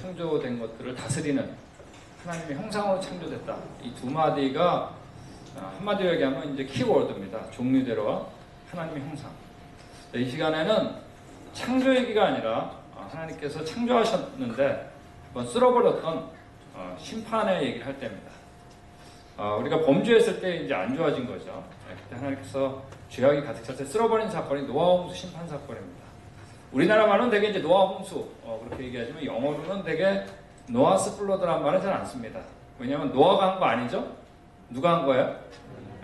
창조된 것들을 다스리는 하나님의 형상으로 창조됐다. 이 두 마디가 한마디로 얘기하면 이제 키워드입니다. 종류대로와 하나님의 형상. 이 시간에는 창조 얘기가 아니라 하나님께서 창조하셨는데 한번 쓸어버렸던 심판의 얘기를 할 때입니다. 우리가 범죄했을 때 이제 안 좋아진 거죠. 그때 하나님께서 죄악이 가득 찼을 때 쓸어버린 사건이 노아 홍수 심판 사건입니다. 우리나라 말은 되게 이제 노아 홍수 그렇게 얘기하지만 영어로는 되게 노아스 플러드라는 말은 잘 안 씁니다. 왜냐하면 노아가 한 거 아니죠? 누가 한 거예요?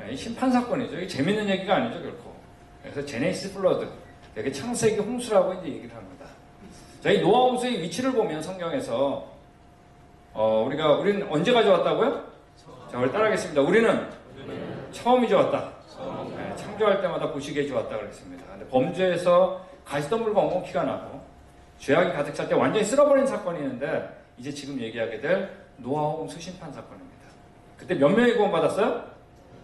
이 심판 사건이죠. 이게 재밌는 얘기가 아니죠, 결코. 그래서 제네시스 플러드, 되게 창세기 홍수라고 이제 얘기를 합니다. 자, 이 노아 홍수의 위치를 보면 성경에서 우리는 언제 가져왔다고요? 자, 우리 따라하겠습니다. 우리는 처음이 좋았다. 네, 창조할 때마다 보시기에 좋았다 그랬습니다. 근데 범죄에서 가시덤불과 엉겅퀴가 나고 죄악이 가득 찰 때 완전히 쓸어버린 사건이 있는데 이제 지금 얘기하게 될 노아 홍수 심판 사건입니다. 그때 몇 명이 구원받았어요?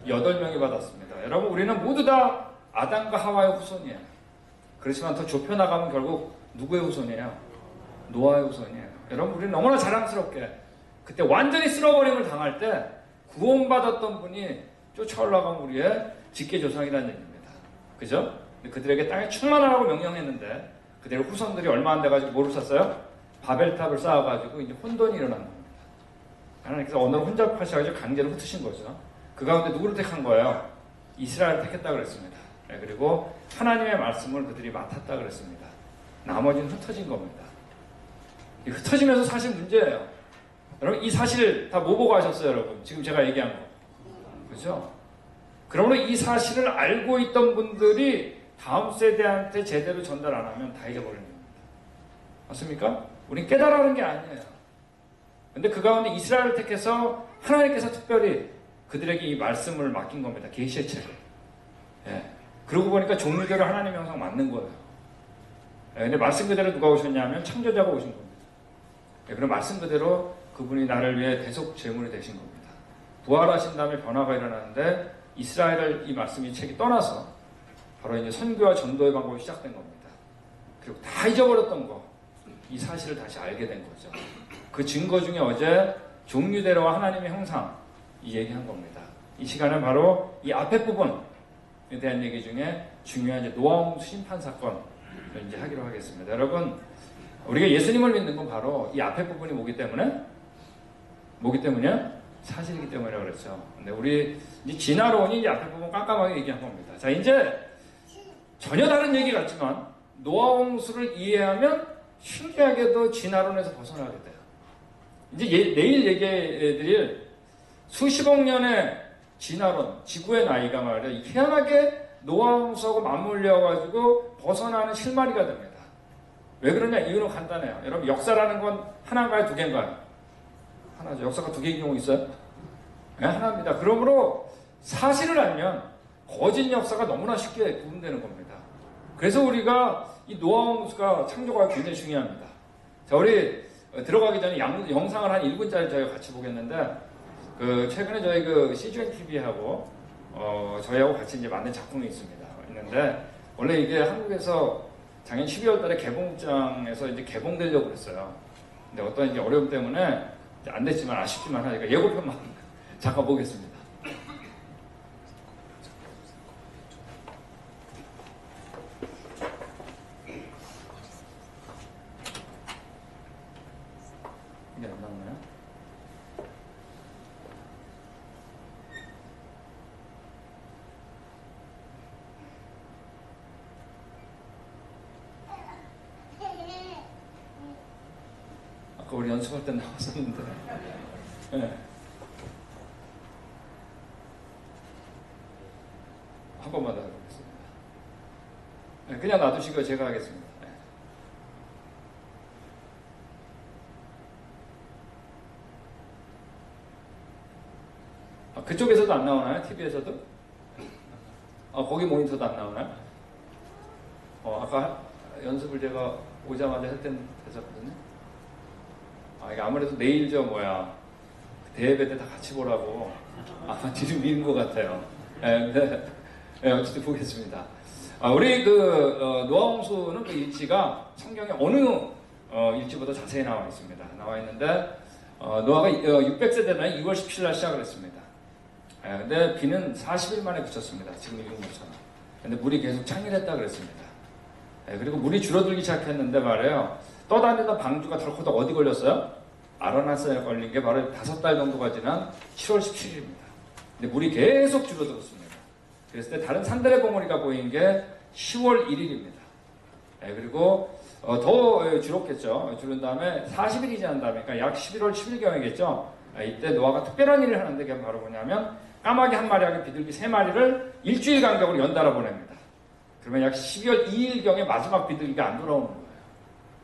8명이 받았습니다. 여러분, 우리는 모두 다 아담과 하와의 후손이에요. 그렇지만 더 좁혀나가면 결국 누구의 후손이에요? 노아의 후손이에요. 여러분, 우리는 너무나 자랑스럽게 그때 완전히 쓸어버림을 당할 때 구원받았던 분이 쫓아올라간 우리의 직계조상이라는 얘기입니다. 그죠? 그들에게 땅에 충만하라고 명령했는데 그들의 후손들이 얼마 안 돼가지고 뭐를 샀어요? 바벨탑을 쌓아가지고 이제 혼돈이 일어난 겁니다. 하나님께서 언어를 혼잡하셔가지고 강제로 흩으신 거죠. 그 가운데 누구를 택한 거예요? 이스라엘을 택했다 그랬습니다. 네, 그리고 하나님의 말씀을 그들이 맡았다 그랬습니다. 나머지는 흩어진 겁니다. 흩어지면서 사실 문제예요. 여러분, 이 사실 다 뭐 보고 하셨어요, 여러분? 지금 제가 얘기한 거. 그죠? 그러므로 이 사실을 알고 있던 분들이 다음 세대한테 제대로 전달 안 하면 다 잊어버리는 겁니다. 맞습니까? 우린 깨달아는 게 아니에요. 근데 그 가운데 이스라엘을 택해서 하나님께서 특별히 그들에게 이 말씀을 맡긴 겁니다. 계시의 책을. 예. 그러고 보니까 종류대로 하나님의 형상 맞는 거예요. 예. 근데 말씀 그대로 누가 오셨냐면 창조자가 오신 겁니다. 예. 그럼 말씀 그대로 그분이 나를 위해 대속 제물이 되신 겁니다. 부활하신 다음에 변화가 일어나는데 이스라엘을 이 말씀이 책이 떠나서 바로 이제 선교와 전도의 방법이 시작된 겁니다. 그리고 다 잊어버렸던 거, 이 사실을 다시 알게 된 거죠. 그 증거 중에 어제 종류대로와 하나님의 형상 이 얘기한 겁니다. 이 시간은 바로 이 앞에 부분에 대한 얘기 중에 중요한 이제 노아 홍수 심판 사건을 이제 하기로 하겠습니다. 여러분, 우리가 예수님을 믿는 건 바로 이 앞에 부분이 뭐기 때문에? 사실이기 때문에 그렇죠. 근데 우리 이제 진화론이 이제 앞에 부분 깜깜하게 얘기한 겁니다. 자, 이제 전혀 다른 얘기 같지만 노아 홍수를 이해하면 신기하게도 진화론에서 벗어나게 돼요. 이제 내일 얘기해드릴 수십억 년의 진화론, 지구의 나이가 말이야 희한하게 노아 홍수하고 맞물려가지고 벗어나는 실마리가 됩니다. 왜 그러냐? 이유는 간단해요. 여러분, 역사라는 건 하나인가요? 두 개인가요? 하나죠. 역사가 두 개인 경우 있어요? 네, 하나입니다. 그러므로 사실을 알면 거짓 역사가 너무나 쉽게 구분되는 겁니다. 그래서 우리가 이 노아 홍수가 창조가 굉장히 중요합니다. 자, 우리 들어가기 전에 영상을 한 1분짜리 저희가 같이 보겠는데, 최근에 저희 CGN TV하고, 저희하고 같이 이제 만든 작품이 있는데, 원래 이게 한국에서 작년 12월 달에 개봉장에서 이제 개봉되려고 그랬어요. 근데 어떤 이제 어려움 때문에 이제 안 됐지만 아쉽지만 하니까 예고편만 잠깐 보겠습니다. 이게 안 나오나요? 아까 우리 연습할 때 나왔었는데. 네. 한 번만 더 해보겠습니다. 네, 그냥 놔두시고 제가 하겠습니다. 네. 그쪽에서도 안 나오나요? TV에서도? 거기 모니터도 안 나오나요? 아까 연습을 제가 오자마자 할 때는 됐었거든요. 이게 아무래도 내일 대예배 때 다 같이 보라고 아마 뒤를 미는 것 같아요. 근데 어쨌든 보겠습니다. 우리 노아 홍수는 그 일치가 성경에 어느 일지보다 자세히 나와 있습니다. 나와 있는데 노아가 600세대는 2월 17일 날 시작을 했습니다. 근데 비는 40일 만에 그쳤습니다. 지금 읽은 것처럼. 근데 물이 계속 창일했다 그랬습니다. 그리고 물이 줄어들기 시작했는데 말이에요. 떠다니던 방주가 덜커덕 어디 걸렸어요? 아라나스에 걸린 게 바로 5달 정도가 지난 7월 17일입니다. 근데 물이 계속 줄어들었습니다. 그랬을 때 다른 산들의 봉우리가 보인 게 10월 1일입니다. 그리고 더 줄었겠죠. 줄은 다음에 40일이 지난 다음에, 그러니까 약 11월 10일경이겠죠. 이때 노아가 특별한 일을 하는데 그게 바로 뭐냐면 까마귀 한 마리하고 비둘기 3마리를 일주일 간격으로 연달아 보냅니다. 그러면 약 12월 2일경에 마지막 비둘기가 안 돌아오는 거예요.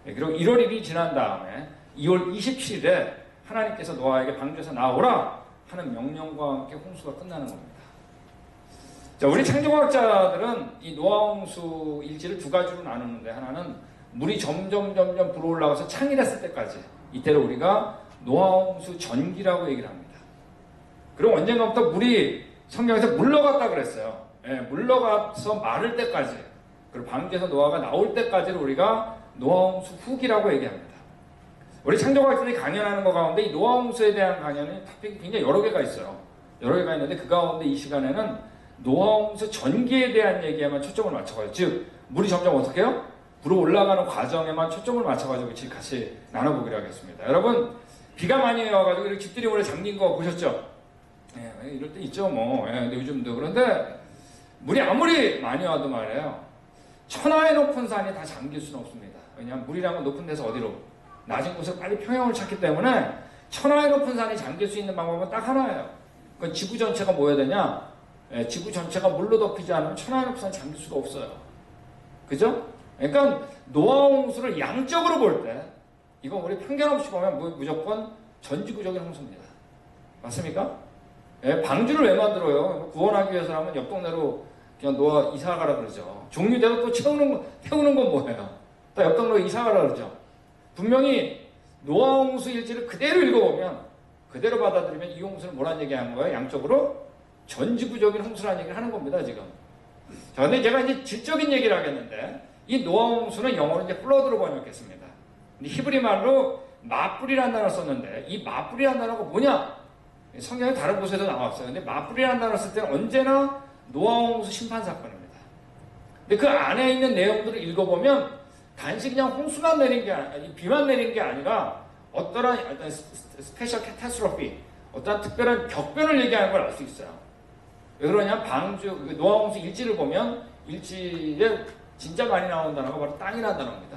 그리고 1월 1일이 지난 다음에 2월 27일에 하나님께서 노아에게 방주에서 나오라 하는 명령과 함께 홍수가 끝나는 겁니다. 자, 우리 창조과학자들은 이 노아 홍수 일지를 2가지로 나누는데, 하나는 물이 점점 불어올라가서 창일했을 때까지, 이때를 우리가 노아 홍수 전기라고 얘기를 합니다. 그리고 언젠가부터 물이 성경에서 물러갔다 그랬어요. 물러가서 마를 때까지, 그리고 방주에서 노아가 나올 때까지를 우리가 노아 홍수 후기라고 얘기합니다. 우리 창조과학자들이 강연하는 것 가운데 이 노아 홍수에 대한 강연이 토픽이 굉장히 여러 개가 있어요. 여러 개가 있는데 그 가운데 이 시간에는 노아 홍수 전기에 대한 얘기에만 초점을 맞춰가지고, 즉 물이 점점 어떻게 해요? 불어 올라가는 과정에만 초점을 맞춰가지고 같이 나눠보기로 하겠습니다. 여러분, 비가 많이 와가지고 이렇게 집들이 오래 잠긴 거 보셨죠? 이럴 때 있죠, 뭐. 근데 요즘도. 그런데 물이 아무리 많이 와도 말이에요, 천하의 높은 산이 다 잠길 수는 없습니다. 왜냐하면 물이란 건 높은 데서 어디로? 낮은 곳에 빨리 평형을 찾기 때문에 천하의 높은 산이 잠길 수 있는 방법은 딱 하나예요. 그건 지구 전체가 뭐 해야 되냐? 지구 전체가 물로 덮이지 않으면 천하의 높은 산이 잠길 수가 없어요. 그죠? 그러니까 노아 홍수를 양적으로 볼 때, 이건 우리 편견 없이 보면 무조건 전지구적인 홍수입니다. 맞습니까? 방주를 왜 만들어요? 구원하기 위해서라면 옆 동네로 그냥 노아 이사 가라 그러죠. 종류대로 또 태우는 건 뭐예요? 또 옆 동네로 이사 가라 그러죠. 분명히 노아 홍수 일지를 그대로 읽어보면, 그대로 받아들이면 이 홍수는 뭐란 얘기 하는 거예요? 양적으로 전지구적인 홍수라는 얘기를 하는 겁니다, 지금. 자, 근데 제가 이제 질적인 얘기를 하겠는데, 이 노아 홍수는 영어로 이제 플러드로 번역했습니다. 근데 히브리 말로 마뿔이라는 단어를 썼는데, 이 마뿔이라는 단어가 뭐냐? 성경에 다른 곳에도 나왔어요. 근데 마뿔이라는 단어를 쓸 때는 언제나 노아 홍수 심판 사건입니다. 근데 그 안에 있는 내용들을 읽어보면 단지 그냥 홍수만 내린 게 비만 내린 게 아니라 어떤 스페셜 캐타스트로피, 어떤 특별한 격변을 얘기하는 걸 알 수 있어요. 왜 그러냐? 방주 노아 홍수 일지를 보면 일지에 진짜 많이 나오는 단어가 바로 땅이라는 단어입니다.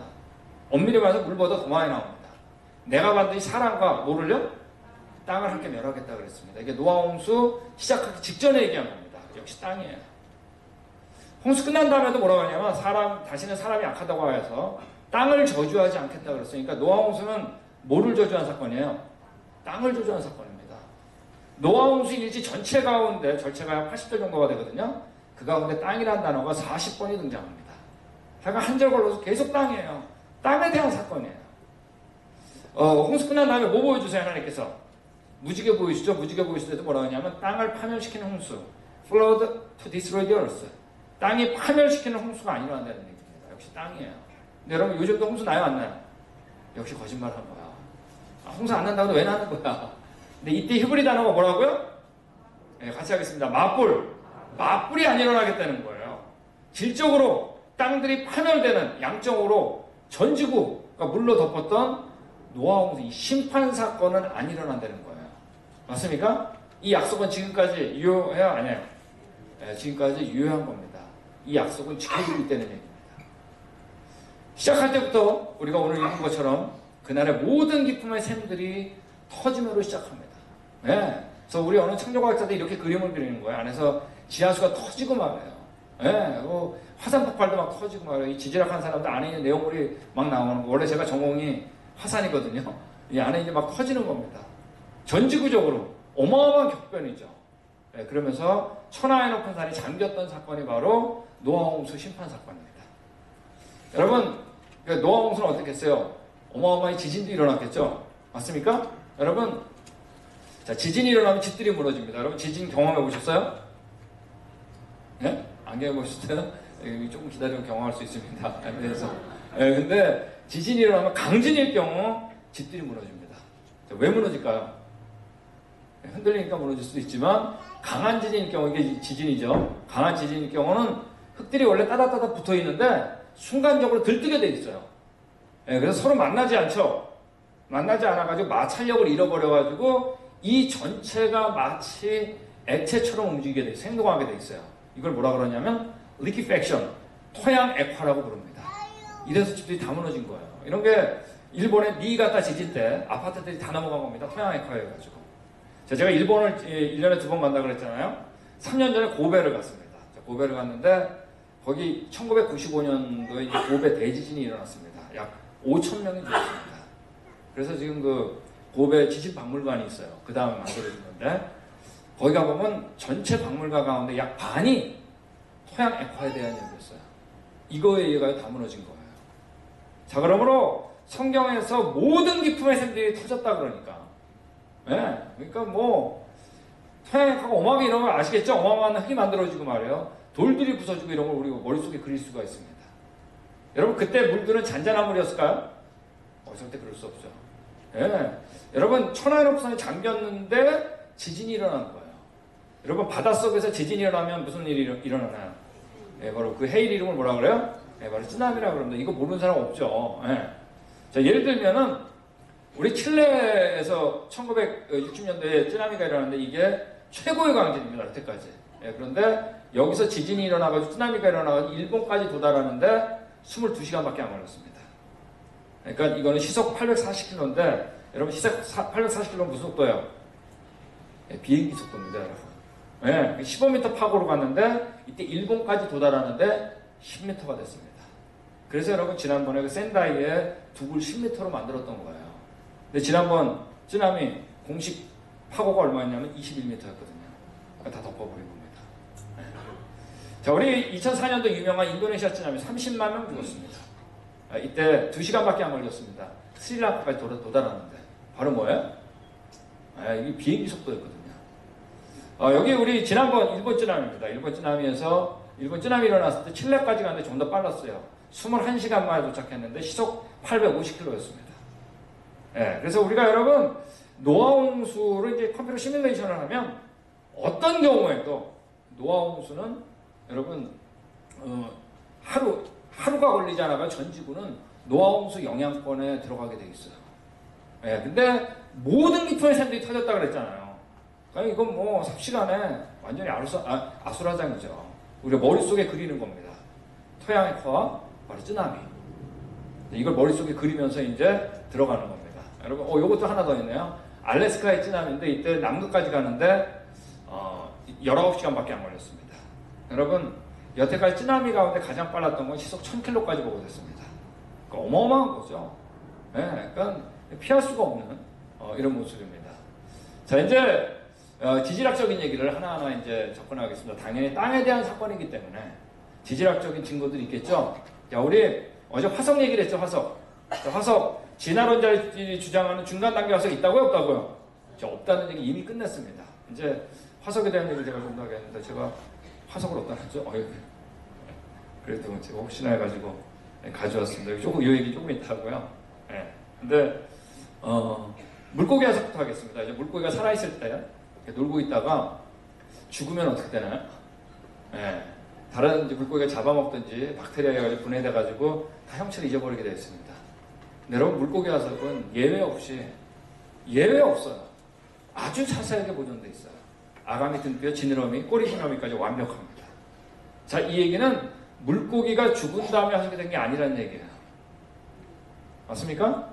엄밀히 말해서 물보다 더 많이 나옵니다. 내가 반드시 사람과 뭐를요? 땅을 함께 멸하겠다 그랬습니다. 이게 노아 홍수 시작하기 직전에 얘기한 겁니다. 역시 땅이에요. 홍수 끝난 다음에도 뭐라고 하냐면 다시는 사람이 약하다고 해서 땅을 저주하지 않겠다 그랬으니까 노아 홍수는 뭐를 저주한 사건이에요? 땅을 저주한 사건입니다. 노아 홍수 일지 전체 가운데, 전체가 약 80절 정도가 되거든요. 그 가운데 땅이라는 단어가 40번이 등장합니다. 하여간 한 절 걸러서 계속 땅이에요. 땅에 대한 사건이에요. 홍수 끝난 다음에 뭐 보여주세요, 하나님께서? 무지개 보이시죠? 무지개 보이실 때도 뭐라고 하냐면 땅을 파멸시키는 홍수, flood to destroy the earth. 땅이 파멸시키는 홍수가 아니라는 얘기입니다. 역시 땅이에요. 근데 여러분, 요즘도 홍수 나요, 안 나요? 역시 거짓말 한 거야. 홍수 안 난다고 왜 나는 거야? 근데 이때 히브리 단어가 뭐라고요? 같이 하겠습니다. 맞불이 안 일어나겠다는 거예요. 질적으로 땅들이 파멸되는, 양적으로 전지구가 물로 덮었던 노아 홍수, 이 심판 사건은 안 일어난다는 거예요. 맞습니까? 이 약속은 지금까지 유효해요? 아니에요? 지금까지 유효한 겁니다. 이 약속은 지켜지고 있다는 얘기입니다. 시작할 때부터 우리가 오늘 읽은 것처럼 그날의 모든 기쁨의 샘들이 터짐으로 시작합니다. 그래서 우리 어느 창조과학자들이 이렇게 그림을 그리는 거예요. 안에서 지하수가 터지고 말해요. 화산 폭발도 막 터지고 말해요. 이 지질학한 사람들 안에 있는 내용물이 막 나오는 거. 원래 제가 전공이 화산이거든요. 이 안에 이제 막 터지는 겁니다. 전지구적으로 어마어마한 격변이죠. 그러면서 천하의 높은 산이 잠겼던 사건이 바로 노아 홍수 심판 사건입니다. 여러분, 노아 홍수는 어떻게 했어요? 어마어마한 지진도 일어났겠죠? 맞습니까? 여러분, 자, 지진이 일어나면 집들이 무너집니다. 여러분, 지진 경험해 보셨어요? 안 경험해 보셨어요? 조금 기다리면 경험할 수 있습니다. 그래서 예, 근데 지진이 일어나면 강진일 경우 집들이 무너집니다. 왜 무너질까요? 흔들리니까 무너질 수도 있지만 강한 지진일 경우, 이게 지진이죠. 강한 지진일 경우는 흙들이 원래 따닥따닥 붙어 있는데 순간적으로 들뜨게 돼 있어요. 예, 그래서 서로 만나지 않죠. 만나지 않아가지고 마찰력을 잃어버려가지고 이 전체가 마치 액체처럼 움직이게 돼 있어요. 생동하게 돼 있어요. 이걸 뭐라 그러냐면 liquefaction, 토양 액화라고 부릅니다. 이래서 집들이 다 무너진 거예요. 이런 게 일본의 니가타 지진 때 아파트들이 다 넘어간 겁니다. 토양 액화해가지고. 제가 일본을 1년에 2번 간다 그랬잖아요. 3년 전에 고베를 갔습니다. 고베를 갔는데 거기 1995년도에 이제 고베 대지진이 일어났습니다. 약 5천 명이 죽었습니다. 그래서 지금 그 고베 지진 박물관이 있어요. 그 다음에 만들어진 건데 거기 가보면 전체 박물관 가운데 약 반이 토양 액화에 대한 얘기였어요. 이거에 의해 다 무너진 거예요. 자, 그러므로 성경에서 모든 기품의 샘들이 터졌다 그러니까. 예, 그러니까 뭐 토양 액화가 어마어마하게 이런 걸 아시겠죠? 어마어마한 흙이 만들어지고 말이에요. 돌들이 부서지고 이런 걸 우리가 머릿속에 그릴 수가 있습니다. 여러분 그때 물들은 잔잔한 물이었을까요? 절대 그럴 수 없죠. 예, 여러분 천하의롭선이 잠겼는데 지진이 일어나는 거예요. 여러분 바닷속에서 지진이 일어나면 무슨 일이 일어나나요? 예, 바로 그 해일 이름을 뭐라 그래요? 예, 바로 쓰나미라고 그럽니다. 이거 모르는 사람 없죠. 예. 자, 예를 들면은 우리 칠레에서 1960년대에 쓰나미가 일어났는데 이게 최고의 강진입니다. 여태까지. 예, 그런데 여기서 지진이 일어나가지고 쓰나미가 일어나가지고 일본까지 도달하는데 22시간밖에 안 걸렸습니다. 그러니까 이거는 시속 840km인데 여러분 시속 840km는 무슨 속도예요? 예, 비행기 속도입니다, 여러분. 예, 15m 파고로 갔는데 이때 일본까지 도달하는데 10m가 됐습니다. 그래서 여러분 지난번에 그 센다이에 두굴 10m로 만들었던 거예요. 근데 지난번 쓰나미 공식 파고가 얼마였냐면 21m였거든요. 다 덮어버린 겁니다. 예. 자, 우리 2004년도 유명한 인도네시아 쓰나미 30만 명 죽었습니다. 이때 2시간밖에 안 걸렸습니다. 스리랑카까지 도달하는데 바로 뭐예요? 이게 비행기 속도였거든요. 여기 우리 지난번 일본 쓰나미입니다. 일본 쓰나미에서 일본 쓰나미 일어났을 때 칠레까지 갔는데 좀 더 빨랐어요. 21시간 만에 도착했는데 시속 850km였습니다. 예, 그래서 우리가 여러분 노아 홍수를 이제 컴퓨터 시뮬레이션을 하면 어떤 경우에도 노아 홍수는 여러분 하루가 걸리지 않아가 전 지구는 노아 홍수 영향권에 들어가게 돼 있어요. 예, 근데 모든 기품의 샘들이 터졌다 그랬잖아요. 그러니까 이건 뭐 삽시간에 완전히 아수라장이죠. 우리가 머릿속에 그리는 겁니다. 토양 액화와 바로 쓰나미. 이걸 머릿속에 그리면서 이제 들어가는 겁니다. 여러분, 요것도 하나 더 있네요. 알래스카의 쓰나미인데 이때 남극까지 가는데 19시간밖에 안 걸렸습니다. 여러분, 여태까지 쓰나미 가운데 가장 빨랐던 건 시속 1000km까지 보고 됐습니다. 그러니까 어마어마한 거죠. 네, 그러니까 피할 수가 없는 이런 모습입니다. 자, 이제 지질학적인 얘기를 하나하나 이제 접근하겠습니다. 당연히 땅에 대한 사건이기 때문에 지질학적인 증거들이 있겠죠. 자, 우리 어제 화석 얘기를 했죠. 화석. 자, 화석 진화론자들이 주장하는 중간 단계 화석이 있다고요, 없다고요? 자, 없다는 얘기 이미 끝냈습니다. 이제 화석에 대한 얘기를 제가 좀 더 하겠는데 제가 화석을 어디다 놨죠? 그래도 제가 혹시나 해가지고 가져왔습니다. 조금 이 얘기 조금 이따 하고요. 예. 근데 물고기 화석부터 하겠습니다. 이제 물고기가 살아있을 때 이렇게 놀고 있다가 죽으면 어떻게 되나요? 예. 다른 이제 물고기가 잡아먹든지 박테리아에 가지고 분해돼가지고 다 형체를 잊어버리게 되어 있습니다. 근데 여러분 물고기 화석은 예외 없어요. 아주 자세하게 보존돼 있어요. 아가미 등뼈, 지느러미, 꼬리 지느러미까지 완벽합니다. 자, 이 얘기는 물고기가 죽은 다음에 화석이 된 게 아니라는 얘기예요. 맞습니까?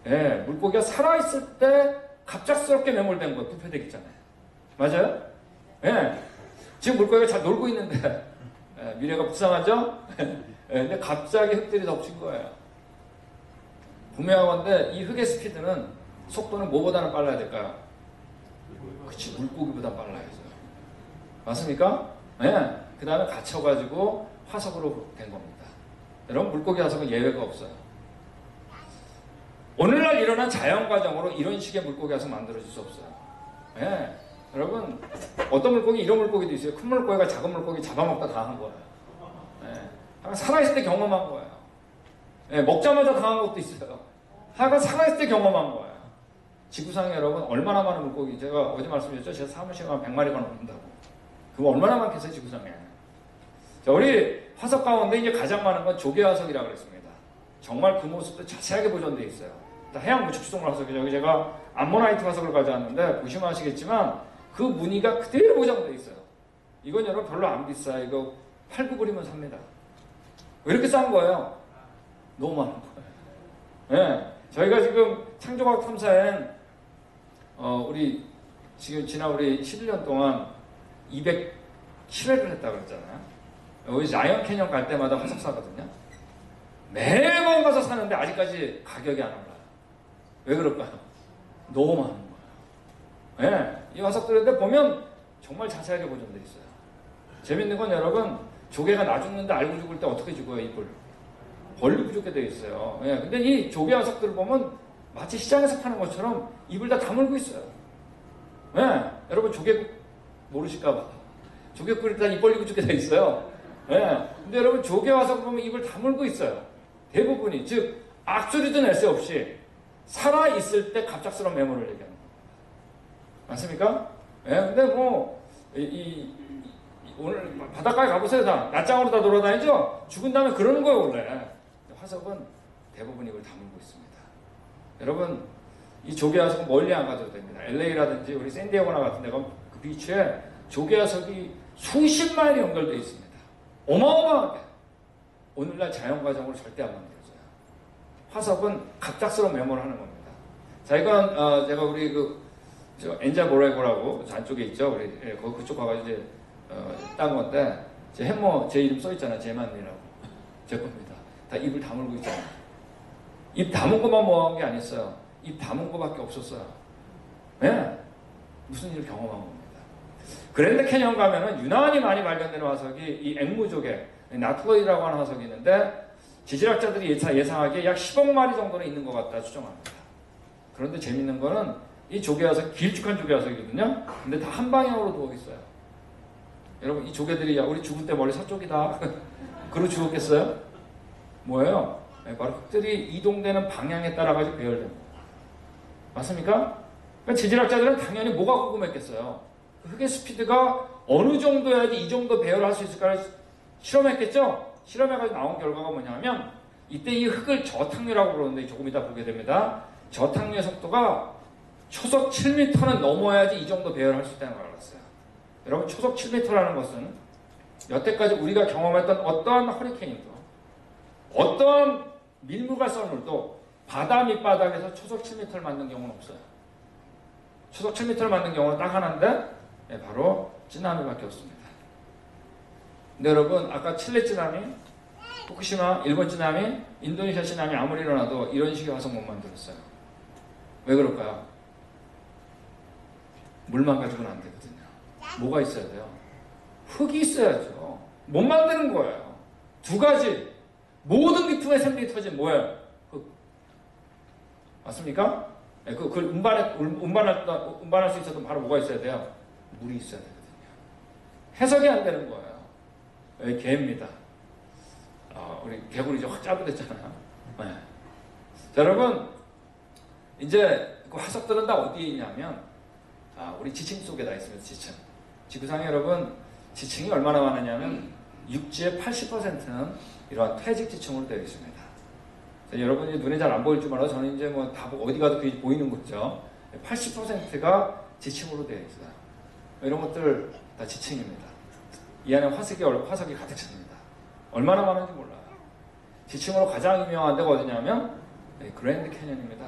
예, 물고기가 살아있을 때 갑작스럽게 매몰된 거예요. 부패되기 있잖아요. 맞아요? 예. 지금 물고기가 잘 놀고 있는데 미래가 불쌍하죠? 예, 근데 갑자기 흙들이 덮친 거예요. 분명한데 이 흙의 스피드는 속도는 뭐보다는 빨라야 될까요? 그치, 물고기보다 빨라야죠. 맞습니까? 예. 그 다음에 갇혀가지고 화석으로 된 겁니다. 여러분 물고기 화석은 예외가 없어요. 오늘날 일어난 자연 과정으로 이런 식의 물고기 화석 만들어질 수 없어요. 예. 여러분 어떤 물고기 이런 물고기도 있어요. 큰 물고기가 작은 물고기 잡아먹다 다 한 거예요. 예. 살아있을 때 경험한 거예요. 예, 먹자마자 당한 것도 있어요. 하여간 살아있을 때 경험한 거예요. 지구상에 여러분 얼마나 많은 물고기, 제가 어제 말씀드렸죠. 제가 사무실에 가면 100마리가 넘는다고. 그거 얼마나 많겠어요, 지구상에. 자, 우리 화석 가운데 이제 가장 많은 건 조개화석이라고 그랬습니다. 정말 그 모습도 자세하게 보존되어 있어요. 해양 무척지동물 화석이죠. 여기 제가 암모나이트 화석을 가져왔는데 보시면 아시겠지만 그 무늬가 그대로 보존되어 있어요. 이건 여러분 별로 안 비싸요. 이거 팔고 그리면 삽니다. 왜 이렇게 싼 거예요? 너무 많은 거예요. 네. 저희가 지금 창조과학 탐사엔 우리 지금 지난 우리 11년 동안 207회를 했다고 그랬잖아요. 여기 자이언 캐년 갈 때마다 화석 사거든요. 매번 가서 사는데 아직까지 가격이 안 올라요. 왜 그럴까요? 너무 많은 거예요. 네. 이 화석들인데 보면 정말 자세하게 보존되어 있어요. 재밌는 건 여러분, 조개가 나 죽는데 알고 죽을 때 어떻게 죽어요, 입을? 벌리고 죽게 되어 있어요. 예, 근데 이 조개 화석들을 보면 마치 시장에서 파는 것처럼 입을 다 다물고 있어요. 예, 여러분 조개국 모르실까봐. 조개국을 일단 입 벌리고 죽게 되어 있어요. 예, 근데 여러분 조개 화석 보면 입을 다물고 있어요. 대부분이. 즉, 악소리도 낼 새 없이 살아있을 때 갑작스러운 메모를 얘기하는 거예요. 맞습니까? 예, 근데 뭐, 오늘 바닷가에 가보세요. 다 낮장으로 다 돌아다니죠? 죽은 다음에 그러는 거예요, 원래. 화석은 대부분 이걸 다물고 있습니다. 여러분, 이 조개 화석은 멀리 안 가도 됩니다. LA라든지 우리 샌디에고나 같은 데가 그 비치에 조개 화석이 수십 마일이 연결되어 있습니다. 어마어마하게. 오늘날 자연 과정으로 절대 안 만들어져요. 화석은 갑작스러운 메모를 하는 겁니다. 자, 이건 제가 우리 엔자 모레고라고 안쪽에 있죠. 우리 거기 그쪽 가가지고 이제 딴 건데 제 햄머 제 이름 써 있잖아. 제만이라고. 제 겁니다. 다 입을 다물고 있잖아요. 입 다문 것만 모아온 게 아니었어요. 입 다문 것밖에 없었어요. 네? 무슨 일을 경험한 겁니다. 그랜드 캐년 가면은 유난히 많이 발견되는 화석이 이 앵무조개, 나트로이라고 하는 화석이 있는데 지질학자들이 예상하기에 약 10억 마리 정도는 있는 것 같다 추정합니다. 그런데 재밌는 거는 이 조개 화석, 길쭉한 조개 화석이거든요. 근데 다 한 방향으로 누워 있어요. 여러분, 이 조개들이 야 우리 죽을 때 머리 서쪽이다. 그러고 죽었겠어요? 뭐예요? 네, 바로 흙들이 이동되는 방향에 따라 가지고 배열됩니다. 맞습니까? 그러니까 지질학자들은 당연히 뭐가 궁금했겠어요? 흙의 스피드가 어느 정도여야지 이 정도 배열할 수 있을까를 실험했겠죠? 실험해가지고 나온 결과가 뭐냐면 이때 이 흙을 저탕류라고 부르는데 조금 이따 보게 됩니다. 저탕류의 속도가 초속 7m는 넘어야지 이 정도 배열할 수 있다는 걸 알았어요. 여러분, 초속 7m라는 것은 여태까지 우리가 경험했던 어떠한 허리케인도 어떤 밀물과 썰물도 바다 밑바닥에서 초속 7m를 맞는 경우는 없어요. 초속 7m를 맞는 경우는 딱 하나인데 바로 쓰나미밖에 없습니다. 근데 여러분, 아까 칠레 쓰나미, 후쿠시마, 일본 쓰나미, 인도네시아 쓰나미 아무리 일어나도 이런 식의 화석 못 만들었어요. 왜 그럴까요? 물만 가지고는 안 되거든요. 뭐가 있어야 돼요? 흙이 있어야죠. 못 만드는 거예요. 두 가지. 모든 기품의 샘물이 터진 뭐예요? 흙. 맞습니까? 그걸 운반할 수 있어도 바로 뭐가 있어야 돼요? 물이 있어야 되거든요. 해석이 안 되는 거예요. 여기 개입니다. 우리 개구리 이제 확 짜부됐잖아요. 네. 자, 여러분, 이제 그 화석들은 다 어디에 있냐면, 우리 지층 속에 다 있습니다. 지층. 지구상에 여러분, 지층이 얼마나 많으냐면, 육지의 80%는 이러한 퇴직 지층으로 되어 있습니다. 자, 여러분이 눈에 잘 안 보일 줄 알아서 저는 이제 뭐 다 어디 가도 보이는 거죠. 80%가 지층으로 되어 있어요. 이런 것들 다 지층입니다. 이 안에 화석이 가득 찹니다. 얼마나 많은지 몰라요. 지층으로 가장 유명한 데가 어디냐면 그랜드 캐년입니다.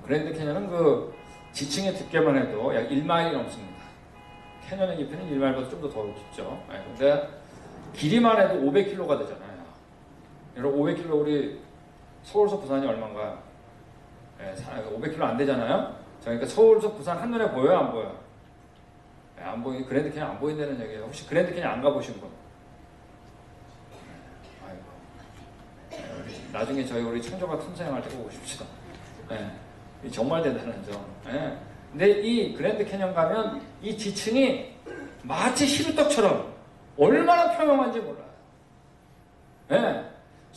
그랜드 캐년은 그 지층의 두께만 해도 약 1마일이 넘습니다. 캐년의 깊이는 1마일보다 좀 더 깊죠. 근데 길이만 해도 500km가 되잖아요. 여러분 500km 우리 서울서 부산이 얼마인가요? 500km 안 되잖아요. 그러니까 서울서 부산 한눈에 보여요, 안 보여요? 안 보이, 그랜드 캐년 안 보인다는 얘기예요. 혹시 그랜드 캐년 안 가보신 분? 나중에 우리 창조과 탐사행할 때 꼭 오십시오. 정말 대단하죠. 근데 이 그랜드 캐년 가면 이 지층이 마치 시루떡처럼 얼마나 평평한지 몰라요.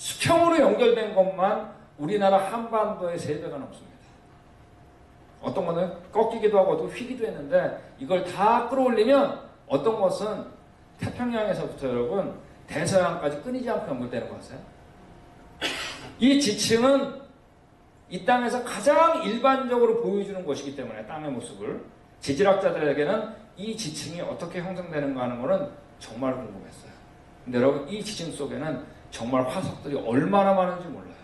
수평으로 연결된 것만 우리나라 한반도의 3배가 넘습니다. 어떤 거는 꺾이기도 하고 또 휘기도 했는데 이걸 다 끌어올리면 어떤 것은 태평양에서부터 여러분 대서양까지 끊이지 않고 연결되는 거 아세요? 이 지층은 이 땅에서 가장 일반적으로 보여주는 것이기 때문에 땅의 모습을 지질학자들에게는 이 지층이 어떻게 형성되는가 하는 것은 정말 궁금했어요. 근데 여러분 이 지층 속에는 정말 화석들이 얼마나 많은지 몰라요.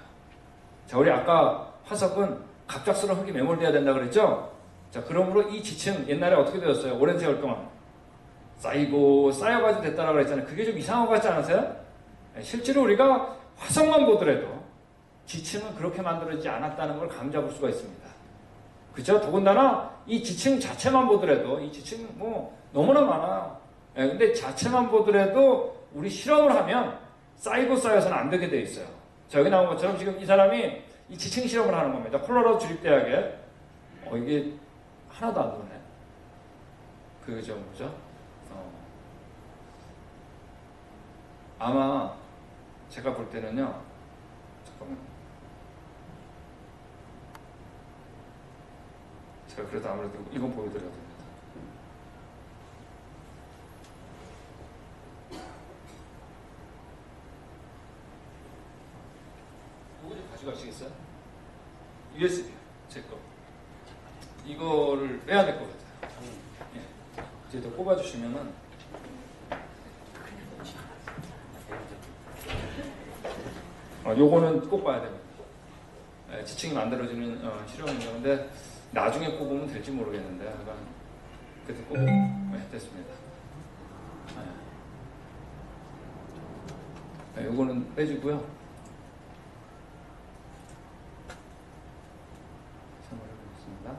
자, 우리 아까 화석은 갑작스러운 흙이 매몰돼야 된다 그랬죠? 자, 그러므로 이 지층 옛날에 어떻게 되었어요? 오랜 세월 동안 쌓이고 쌓여가지고 됐다라고 그랬잖아요. 그게 좀 이상한 것 같지 않으세요? 실제로 우리가 화석만 보더라도 지층은 그렇게 만들어지지 않았다는 걸 감잡을 수가 있습니다. 그죠? 더군다나 이 지층 자체만 보더라도 이 지층 뭐 너무나 많아요. 근데 자체만 보더라도 우리 실험을 하면 쌓이고 쌓여서는 안 되게 돼 있어요. 자, 여기 나온 것처럼 지금 이 사람이 이 지층 실험을 하는 겁니다. 콜로라도 주립대학에 이게 하나도 안 도네. 그죠 뭐죠? 아마 제가 볼 때는요. 잠깐만. 제가 그래도 아무래도 이건 보여드려야 됩니다. 이거 좀 가져가시겠어요? USB 제 거. 이거를 빼야 될 것 같아요. 예. 이제 더 꼽아주시면은. 요거는 꼭 봐야 됩니다. 지층이 만들어지는 실험입니다. 근데 나중에 꼽으면 될지 모르겠는데 약간 그때 꼽으면 됐습니다. 요거는 빼주고요. 선물해 보겠습니다.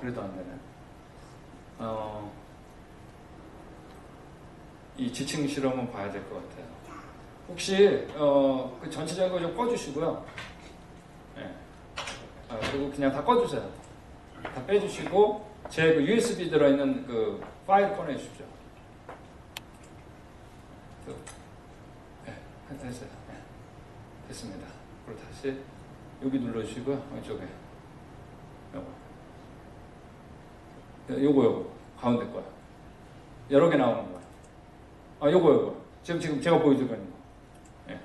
그래도 안 되네. 이 지층 실험은 봐야 될 것 같아요. 혹시 그 전체적인 거 좀 꺼주시고요. 네. 그리고 그냥 다 꺼주세요. 다 빼주시고 제 그 USB 들어있는 그 파일 꺼내주십시오. 네, 됐어요. 네. 됐습니다. 그리고 다시 여기 눌러주시고요. 이쪽에 요거 가운데 거야. 여러 개 나오는 거야. 요거. 지금 제가 보여드리는 거. 예.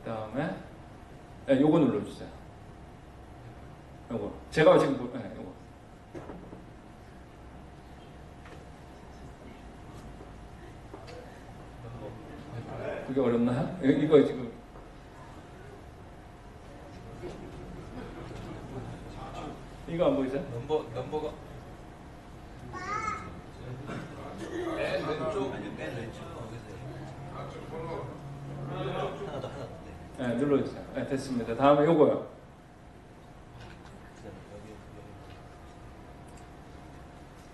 그 다음에, 요거 눌러주세요. 요거. 제가 지금, 요거. 그게 어렵나요? 이거 지금. 이거 안 보이세요? 넘버가. 맨 왼쪽. 맨 왼쪽. 하나 더. 네, 눌러주세요. 네, 됐습니다. 다음에 요거요.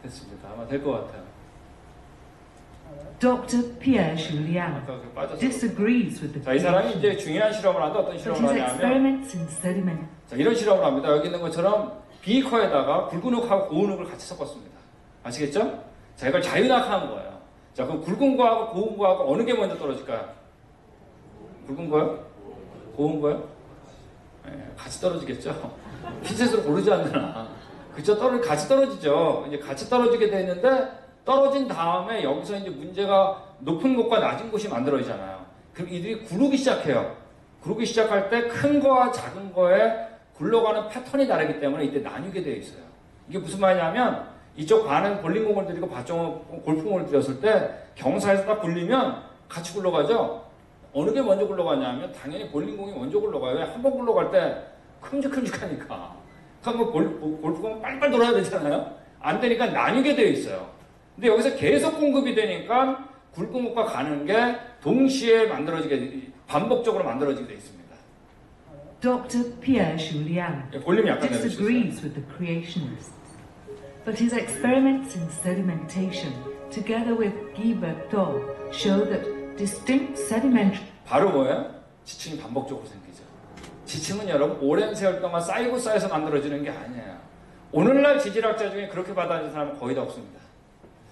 됐습니다. 아마 될 것 같아요. Dr. Pierre Julien disagrees with the 자, 이 사람이 이제 중요한 실험을 한다. 어떤 but 실험을 his 하냐면 experiments in sediment 자, 이런 실험을 합니다. 여기 있는 것처럼 비커에다가 굵은 흙하고 고운 흙을 같이 섞었습니다. 아시겠죠? 자, 이걸 자유낙하한 거예요. 자, 그럼 굵은 거하고 고운 거하고 어느 게 먼저 떨어질까요? 굵은 거요? 고운 거요? 네, 같이 떨어지겠죠? 핀셋으로 고르지 않나. 그쵸? 같이 떨어지죠. 이제 같이 떨어지게 돼 있는데 떨어진 다음에 여기서 이제 문제가 높은 곳과 낮은 곳이 만들어지잖아요. 그럼 이들이 구르기 시작해요. 구르기 시작할 때 큰 거와 작은 거에 굴러가는 패턴이 다르기 때문에 이때 나뉘게 되어 있어요. 이게 무슨 말이냐면 이쪽 반은 볼링공을 들이고 반쪽은 골프공을 들였을 때 경사에서 딱 굴리면 같이 굴러가죠. 어느 게 먼저 굴러가냐면 당연히 볼링공이 먼저 굴러가요. 한 번 굴러갈 때 큼직큼직하니까. 그러니까 골프공은 빨리빨리 돌아야 되잖아요. 안 되니까 나뉘게 되어 있어요. 근데 여기서 계속 공급이 되니까 굵은 것과 가는 게 동시에 만들어지게 반복적으로 만들어지게 되어 있습니다. Dr. Pierre Julien 볼륨이 약간 disagrees with the creationists, but his experiments in sedimentation, together with Guy Berthaud, show that distinct sedimentary 바로 뭐예요? 지층이 반복적으로 생기죠. 지층은 여러분 오랜 세월 동안 쌓이고 쌓여서 만들어지는 게 아니에요. 오늘날 지질학자 중에 그렇게 받아들이는 사람은 거의 다 없습니다.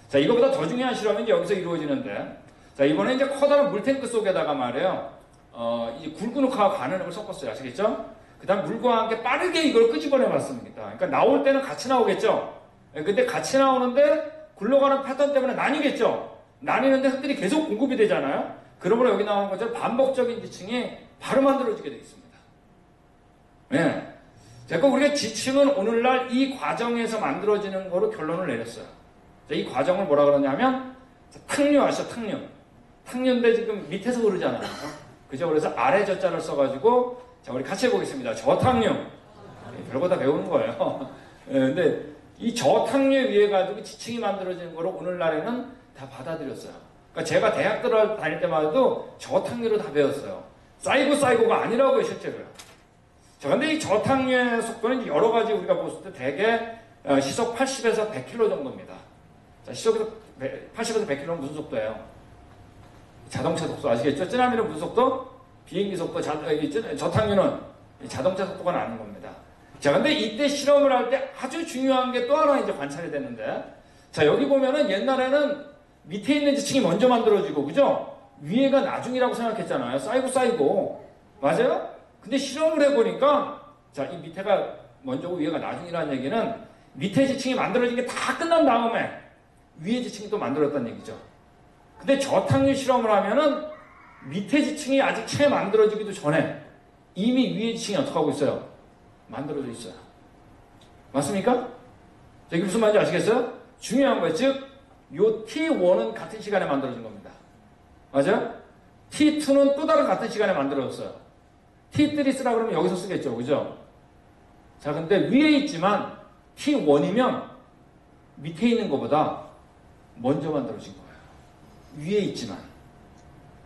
자, 이거보다 더 중요한 실험이 이제 여기서 이루어지는데, 자, 이번에 이제 커다란 물탱크 속에다가 말이에요, 이 굵은흙하고 가는흙을 섞었어요. 아시겠죠? 그 다음 물과 함께 빠르게 이걸 끄집어내 봤습니다. 그러니까 나올 때는 같이 나오겠죠? 근데 같이 나오는데 굴러가는 패턴 때문에 나뉘겠죠? 나뉘는데 흙들이 계속 공급이 되잖아요? 그러므로 여기 나오는 것처럼 반복적인 지층이 바로 만들어지게 되겠습니다. 네. 그러니까 우리가 지층은 오늘날 이 과정에서 만들어지는 거로 결론을 내렸어요. 자, 이 과정을 뭐라 그러냐면 탕류 아시죠? 탕류. 탕류인데 지금 밑에서 흐르잖아요. 그죠? 그래서 아래 저자를 써가지고 자, 우리 같이 해보겠습니다. 저탕류. 별거 다 배우는 거예요. 네, 근데 이 저탕류 위에 가지고 지층이 만들어지는 거로 오늘날에는 다 받아들였어요. 그러니까 제가 대학 다닐 때마다도 저탕류로 다 배웠어요. 쌓이고가 아니라고요, 실제로요. 자, 근데 이 저탕류의 속도는 여러 가지 우리가 봤을 때 대개 시속 80에서 100km 정도입니다. 자, 시속에서 80에서 100km는 무슨 속도예요? 자동차 속도 아시겠죠? 쓰나미는 무슨 속도? 비행기 속도, 저탕류는 자동차 속도가 나는 겁니다. 자, 근데 이때 실험을 할 때 아주 중요한 게 또 하나 이제 관찰이 되는데, 자, 여기 보면은 옛날에는 밑에 있는 지층이 먼저 만들어지고, 그죠? 위에가 나중이라고 생각했잖아요. 쌓이고. 맞아요? 근데 실험을 해보니까, 자, 이 밑에가 먼저고 위에가 나중이라는 얘기는 밑에 지층이 만들어진 게 다 끝난 다음에 위에 지층이 또 만들어졌다는 얘기죠. 근데 저탕류 실험을 하면은 밑에 지층이 아직 채 만들어지기도 전에 이미 위에 지층이 어떻게 하고 있어요? 만들어져 있어요. 맞습니까? 자, 이게 무슨 말인지 아시겠어요? 중요한 거예요. 즉, 요 T1은 같은 시간에 만들어진 겁니다. 맞아요? T2는 또 다른 같은 시간에 만들어졌어요. T3 쓰라 그러면 여기서 쓰겠죠. 그죠? 자, 근데 위에 있지만 T1이면 밑에 있는 것보다 먼저 만들어진 거예요. 위에 있지만.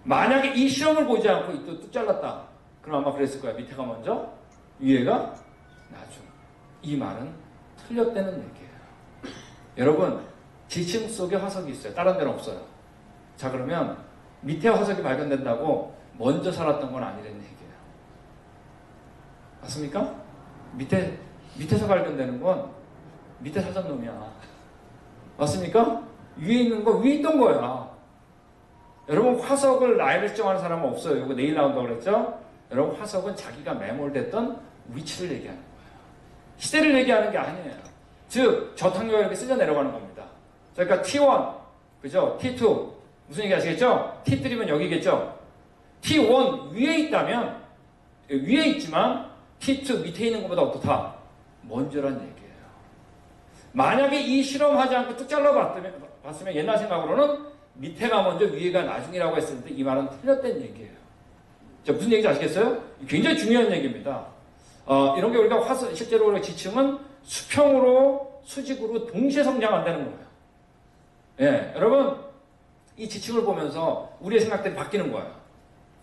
만약에 이 시험을 보지 않고 뚝 잘랐다. 그럼 아마 그랬을 거야. 밑에가 먼저, 위에가 나중. 이 말은 틀렸다는 얘기예요. 여러분, 지층 속에 화석이 있어요. 다른 데는 없어요. 자, 그러면 밑에 화석이 발견된다고 먼저 살았던 건 아니라는 얘기예요. 맞습니까? 밑에서 발견되는 건 밑에 살던 놈이야. 맞습니까? 위에 있는 거 위에 있던 거야. 여러분, 화석을 나이를 정하는 사람은 없어요. 이거 내일 나온다고 그랬죠? 여러분, 화석은 자기가 매몰됐던 위치를 얘기하는 거예요. 시대를 얘기하는 게 아니에요. 즉, 저탕류가 이렇게 쓸려 내려가는 겁니다. 그러니까 T1, 그죠? T2, 무슨 얘기 아시겠죠? T3면 여기겠죠? T1 위에 있다면, 위에 있지만 T2 밑에 있는 것보다 어떻다? 먼저란 얘기예요. 만약에 이 실험하지 않고 뚝 잘라봤으면 옛날 생각으로는 밑에가 먼저 위에가 나중이라고 했을 때 이 말은 틀렸다는 얘기예요. 자, 무슨 얘기인지 아시겠어요? 굉장히 중요한 얘기입니다. 이런 게 우리가 실제로 우리가 지층은 수평으로 수직으로 동시에 성장한다는 거예요. 예, 여러분, 이 지층을 보면서 우리의 생각들이 바뀌는 거예요.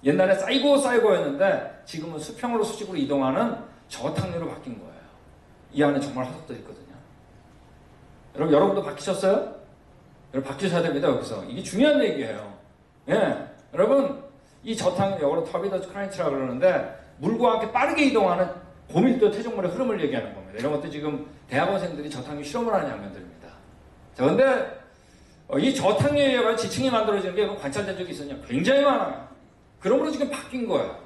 옛날에 쌓이고였는데 지금은 수평으로 수직으로 이동하는 저탕류로 바뀐 거예요. 이 안에 정말 화석들이 있거든요. 여러분도 바뀌셨어요? 여러분 바뀌셔야 됩니다. 여기서 이게 중요한 얘기예요. 예, 여러분, 이 저탕류, 영어로 터비더스 크라이트라고 그러는데 물과 함께 빠르게 이동하는 고밀도 퇴적물의 흐름을 얘기하는 겁니다. 이런 것도 지금 대학원생들이 저탕류 실험을 하는 장면들입니다. 자, 근데 이 저탕류에 의해 지층이 만들어지는 게 관찰된 적이 있었냐? 굉장히 많아요. 그러므로 지금 바뀐 거예요.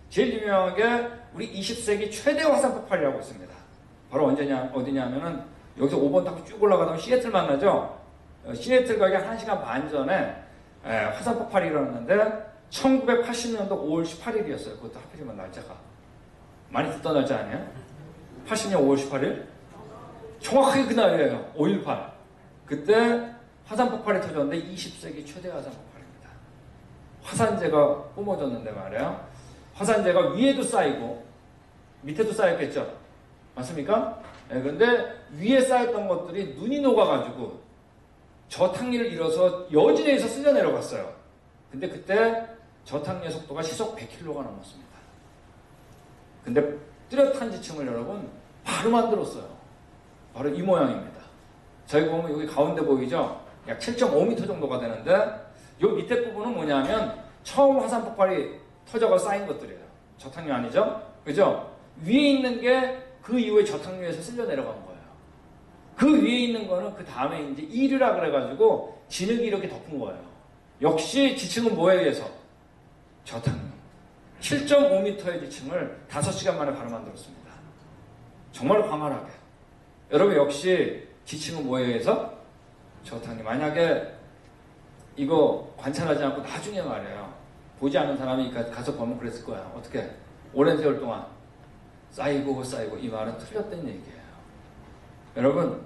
제일 유명한 게 우리 20세기 최대 화산 폭발이라고 있습니다. 바로 어디냐면은 여기서 5번 타고 쭉 올라가다 시애틀 만나죠? 시애틀 가기 1시간 반 전에 화산 폭발이 일어났는데 1980년도 5월 18일이었어요. 그것도 하필이면 날짜가. 많이 듣던 날짜 아니에요? 80년 5월 18일? 정확하게 그날이에요. 5.18. 그때 화산 폭발이 터졌는데 20세기 최대 화산 폭발입니다. 화산재가 뿜어졌는데 말이에요. 화산재가 위에도 쌓이고 밑에도 쌓였겠죠? 맞습니까? 그런데 위에 쌓였던 것들이 눈이 녹아가지고 저탕류를 잃어서 여진에서 쓸려 내려갔어요. 근데 그때 저탕류의 속도가 시속 100km가 넘었습니다. 근데 뚜렷한 지층을 여러분 바로 만들었어요. 바로 이 모양입니다. 저희 보면 여기 가운데 보이죠? 약 7.5m 정도가 되는데 이 밑에 부분은 뭐냐면 처음 화산 폭발이 터져가 쌓인 것들이에요. 저탕류 아니죠? 그죠? 위에 있는 게 그 이후에 저탕류에서 쓸려 내려간 거예요. 그 위에 있는 거는 그 다음에 이제 이류라 그래가지고 진흙이 이렇게 덮은 거예요. 역시 지층은 뭐에 의해서? 저탄용. 7.5m의 지층을 5시간 만에 바로 만들었습니다. 정말 광활하게. 여러분 역시 지층은 뭐에 의해서? 저탄용. 만약에 이거 관찰하지 않고 나중에 말이에요. 보지 않은 사람이 가서 보면 그랬을 거야. 어떻게? 오랜 세월 동안 쌓이고 쌓이고. 이 말은 틀렸다는 얘기예요. 여러분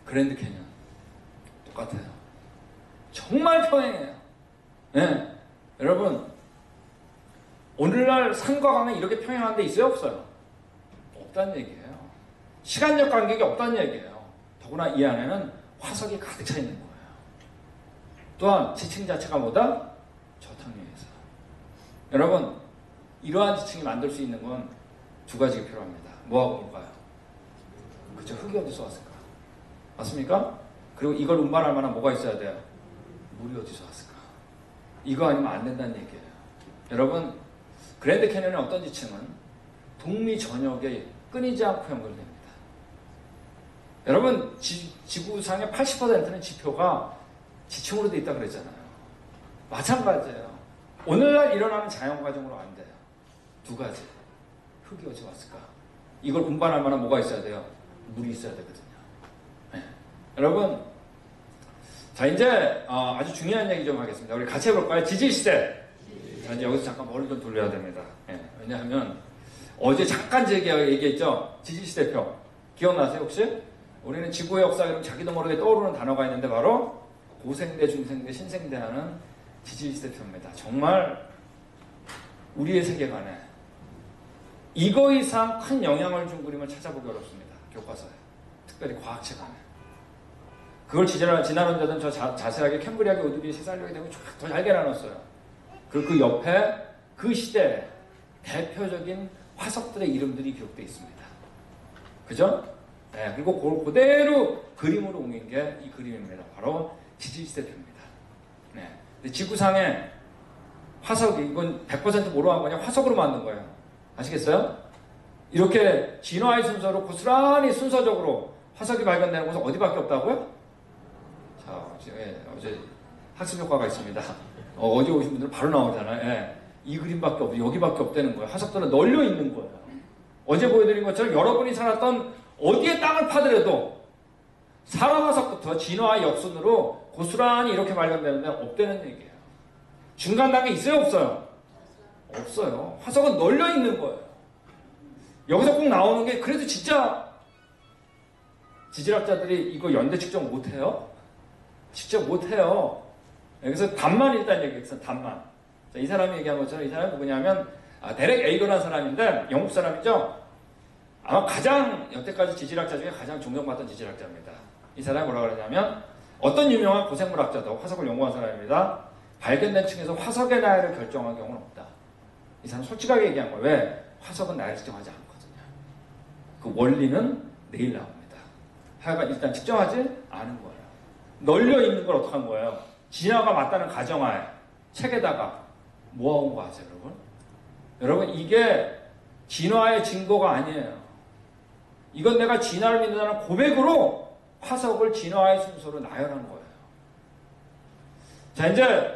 그랜드 캐년 똑같아요. 정말 평행해요. 네. 여러분 오늘날 산과 강이 이렇게 평행한 데 있어요? 없어요? 없다는 얘기예요. 시간적 간격이 없다는 얘기예요. 더구나 이 안에는 화석이 가득 차 있는 거예요. 또한 지층 자체가 뭐다? 저탄유에서. 여러분 이러한 지층이 만들 수 있는 건 두 가지가 필요합니다. 뭐하고 뭘까요? 그죠? 흙이 어디서 왔을까? 맞습니까? 그리고 이걸 운반할 만한 뭐가 있어야 돼요? 물이 어디서 왔을까? 이거 아니면 안 된다는 얘기예요. 여러분 그랜드 캐년의 어떤 지층은 북미 전역에 끊이지 않고 연결됩니다. 여러분 지구상의 80%는 지표가 지층으로 돼 있다 그랬잖아요. 마찬가지예요. 오늘날 일어나는 자연과정으로 안 돼요. 두 가지. 흙이 어디서 왔을까? 이걸 운반할 만한 뭐가 있어야 돼요? 물이 있어야 되거든요. 네. 여러분 자 이제 아주 중요한 얘기 좀 하겠습니다. 우리 같이 해볼까요? 지질시대. 자 이제 여기서 잠깐 머리를 좀 돌려야 됩니다. 네. 왜냐하면 어제 잠깐 제가 얘기했죠? 지질시대표. 기억나세요 혹시? 우리는 지구의 역사 그러면 자기도 모르게 떠오르는 단어가 있는데 바로 고생대, 중생대, 신생대 하는 지질시대표입니다. 정말 우리의 세계관에 이거 이상 큰 영향을 준 그림을 찾아보기 어렵습니다. 교과서에. 특별히 과학책 안에. 그걸 지난원자들은 저 자세하게 캠브리아계 우드비 시살력에 대해 더 잘게 나눴어요. 그 옆에 그 시대에 대표적인 화석들의 이름들이 기록되어 있습니다. 그죠? 네, 그리고 그대로 그림으로 옮긴 게 이 그림입니다. 바로 지질시대표입니다. 네. 근데 지구상에 화석이 이건 100% 뭐로 한 거냐? 화석으로 만든 거예요. 아시겠어요? 이렇게 진화의 순서로 고스란히 순서적으로 화석이 발견되는 곳은 어디밖에 없다고요? 자, 어제 학습 효과가 있습니다. 어제 오신 분들은 바로 나오잖아요. 예. 이 그림밖에 없고 여기밖에 없다는 거예요. 화석들은 널려 있는 거예요. 어제 보여드린 것처럼 여러분이 살았던 어디에 땅을 파더라도 사람 화석부터 진화의 역순으로 고스란히 이렇게 발견되는데 없다는 얘기예요. 중간 단계 있어요? 없어요? 없어요. 화석은 널려 있는 거예요. 여기서 꼭 나오는 게 그래도 진짜 지질학자들이 이거 연대 측정 못해요? 직접 못해요. 여기서 답만 일단 얘기했어요. 답만. 자, 이 사람이 얘기한 것처럼 이 사람이 누구냐면 데렉 에이건이라는 사람인데 영국 사람이죠. 아마 가장 여태까지 지질학자 중에 가장 존경받던 지질학자입니다. 이 사람이 뭐라고 그러냐면 어떤 유명한 고생물학자도 화석을 연구한 사람입니다. 발견된 층에서 화석의 나이를 결정한 경우는 없다. 이 사람 솔직하게 얘기한 거예요. 왜? 화석은 나이를 측정하지 않거든요. 그 원리는 내일 나옵니다. 하여간 일단 측정하지 않은 거예요. 널려 있는 걸 어떻게 한 거예요? 진화가 맞다는 가정하에 책에다가 모아온 거 아세요, 여러분? 여러분 이게 진화의 증거가 아니에요. 이건 내가 진화를 믿는다는 고백으로 화석을 진화의 순서로 나열한 거예요. 자 이제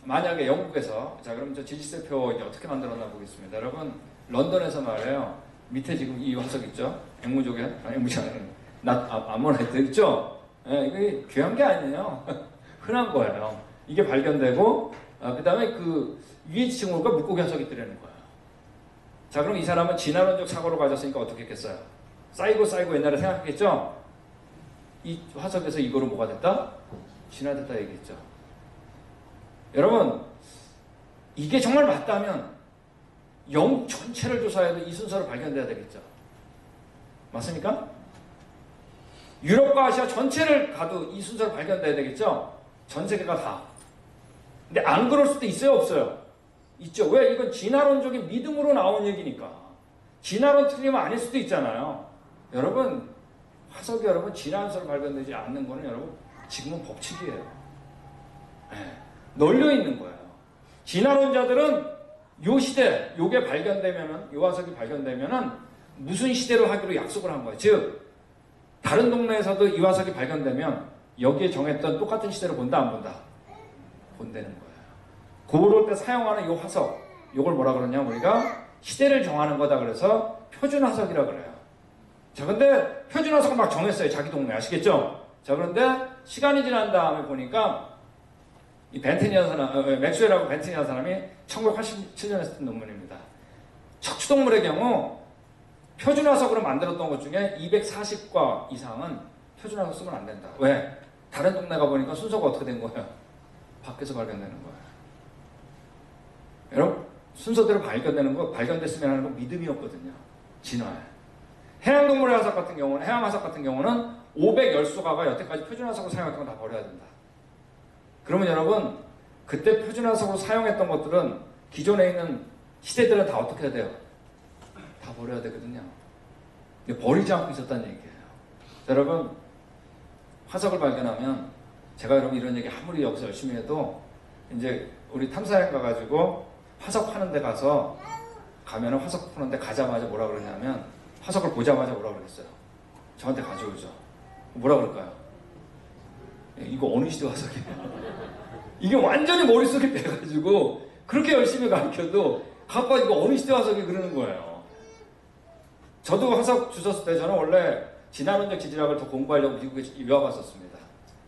만약에 영국에서 자 그럼 저 지질세표 이제 어떻게 만들었나 보겠습니다. 여러분 런던에서 말이에요. 밑에 지금 이 화석 있죠? 앵무족에 앵무지 아니에요. 아모나이트 있죠? 예, 이게 귀한 게 아니에요. 흔한 거예요. 이게 발견되고 그 다음에 그 위에 지층으로가 물고기 화석이 뜨려는 거예요. 자 그럼 이 사람은 진화론적 사고를 가졌으니까 어떻게 했겠어요? 쌓이고 옛날에 생각했겠죠? 이 화석에서 이거로 뭐가 됐다? 진화됐다 얘기했죠. 여러분 이게 정말 맞다면 영국 전체를 조사해도 이 순서로 발견돼야 되겠죠. 맞습니까? 유럽과 아시아 전체를 가도 이 순서로 발견돼야 되겠죠. 전 세계가 다. 근데 안 그럴 수도 있어요? 없어요? 있죠. 왜? 이건 진화론적인 믿음으로 나온 얘기니까. 진화론 틀리면 아닐 수도 있잖아요. 여러분 화석이 여러분 진화론서로 발견되지 않는 거는 여러분 지금은 법칙이에요. 네. 널려 있는 거예요. 진화론자들은 요 시대, 요게 발견되면은, 요 화석이 발견되면은 무슨 시대로 하기로 약속을 한 거예요. 즉, 다른 동네에서도 이 화석이 발견되면 여기에 정했던 똑같은 시대를 본다 안 본다? 본다는 거예요. 그럴 때 사용하는 이 화석, 이걸 뭐라 그러냐 우리가 시대를 정하는 거다 그래서 표준 화석이라 그래요. 자, 근데 표준 화석을 막 정했어요. 자기 동네 아시겠죠? 자, 그런데 시간이 지난 다음에 보니까 이 벤튼이라는 사람, 맥스웰하고 벤튼이라는 사람이 1987년에 쓴 논문입니다. 척추동물의 경우 표준 화석으로 만들었던 것 중에 240과 이상은 표준 화석 쓰면 안 된다. 왜? 다른 동네 가보니까 순서가 어떻게 된 거예요? 밖에서 발견되는 거예요. 여러분, 순서대로 발견되는 거, 발견됐으면 하는 건 믿음이었거든요. 진화에. 해양동물의 화석 같은 경우는, 해양 화석 같은 경우는 510수가가 여태까지 표준 화석으로 사용했던 건 다 버려야 된다. 그러면 여러분, 그때 표준 화석으로 사용했던 것들은 기존에 있는 시대들은 다 어떻게 해야 돼요? 다 버려야 되거든요. 버리지 않고 있었다는 얘기예요. 자, 여러분, 화석을 발견하면 제가 여러분 이런 얘기 아무리 여기서 열심히 해도 이제 우리 탐사여행 가가지고 화석 파는 데 가면은 화석 파는 데 가자마자 뭐라 그러냐면 화석을 보자마자 뭐라 그랬어요? 저한테 가져오죠. 뭐라 그럴까요? 이거 어느 시대 화석이에요? 이게 완전히 머릿속에 빼가지고 그렇게 열심히 가르쳐도 아빠 이거 어느 시대 화석이 그러는 거예요. 저도 화석 주웠을 때 저는 원래 진화론적 지질학을 더 공부하려고 미국에 유학 왔었습니다.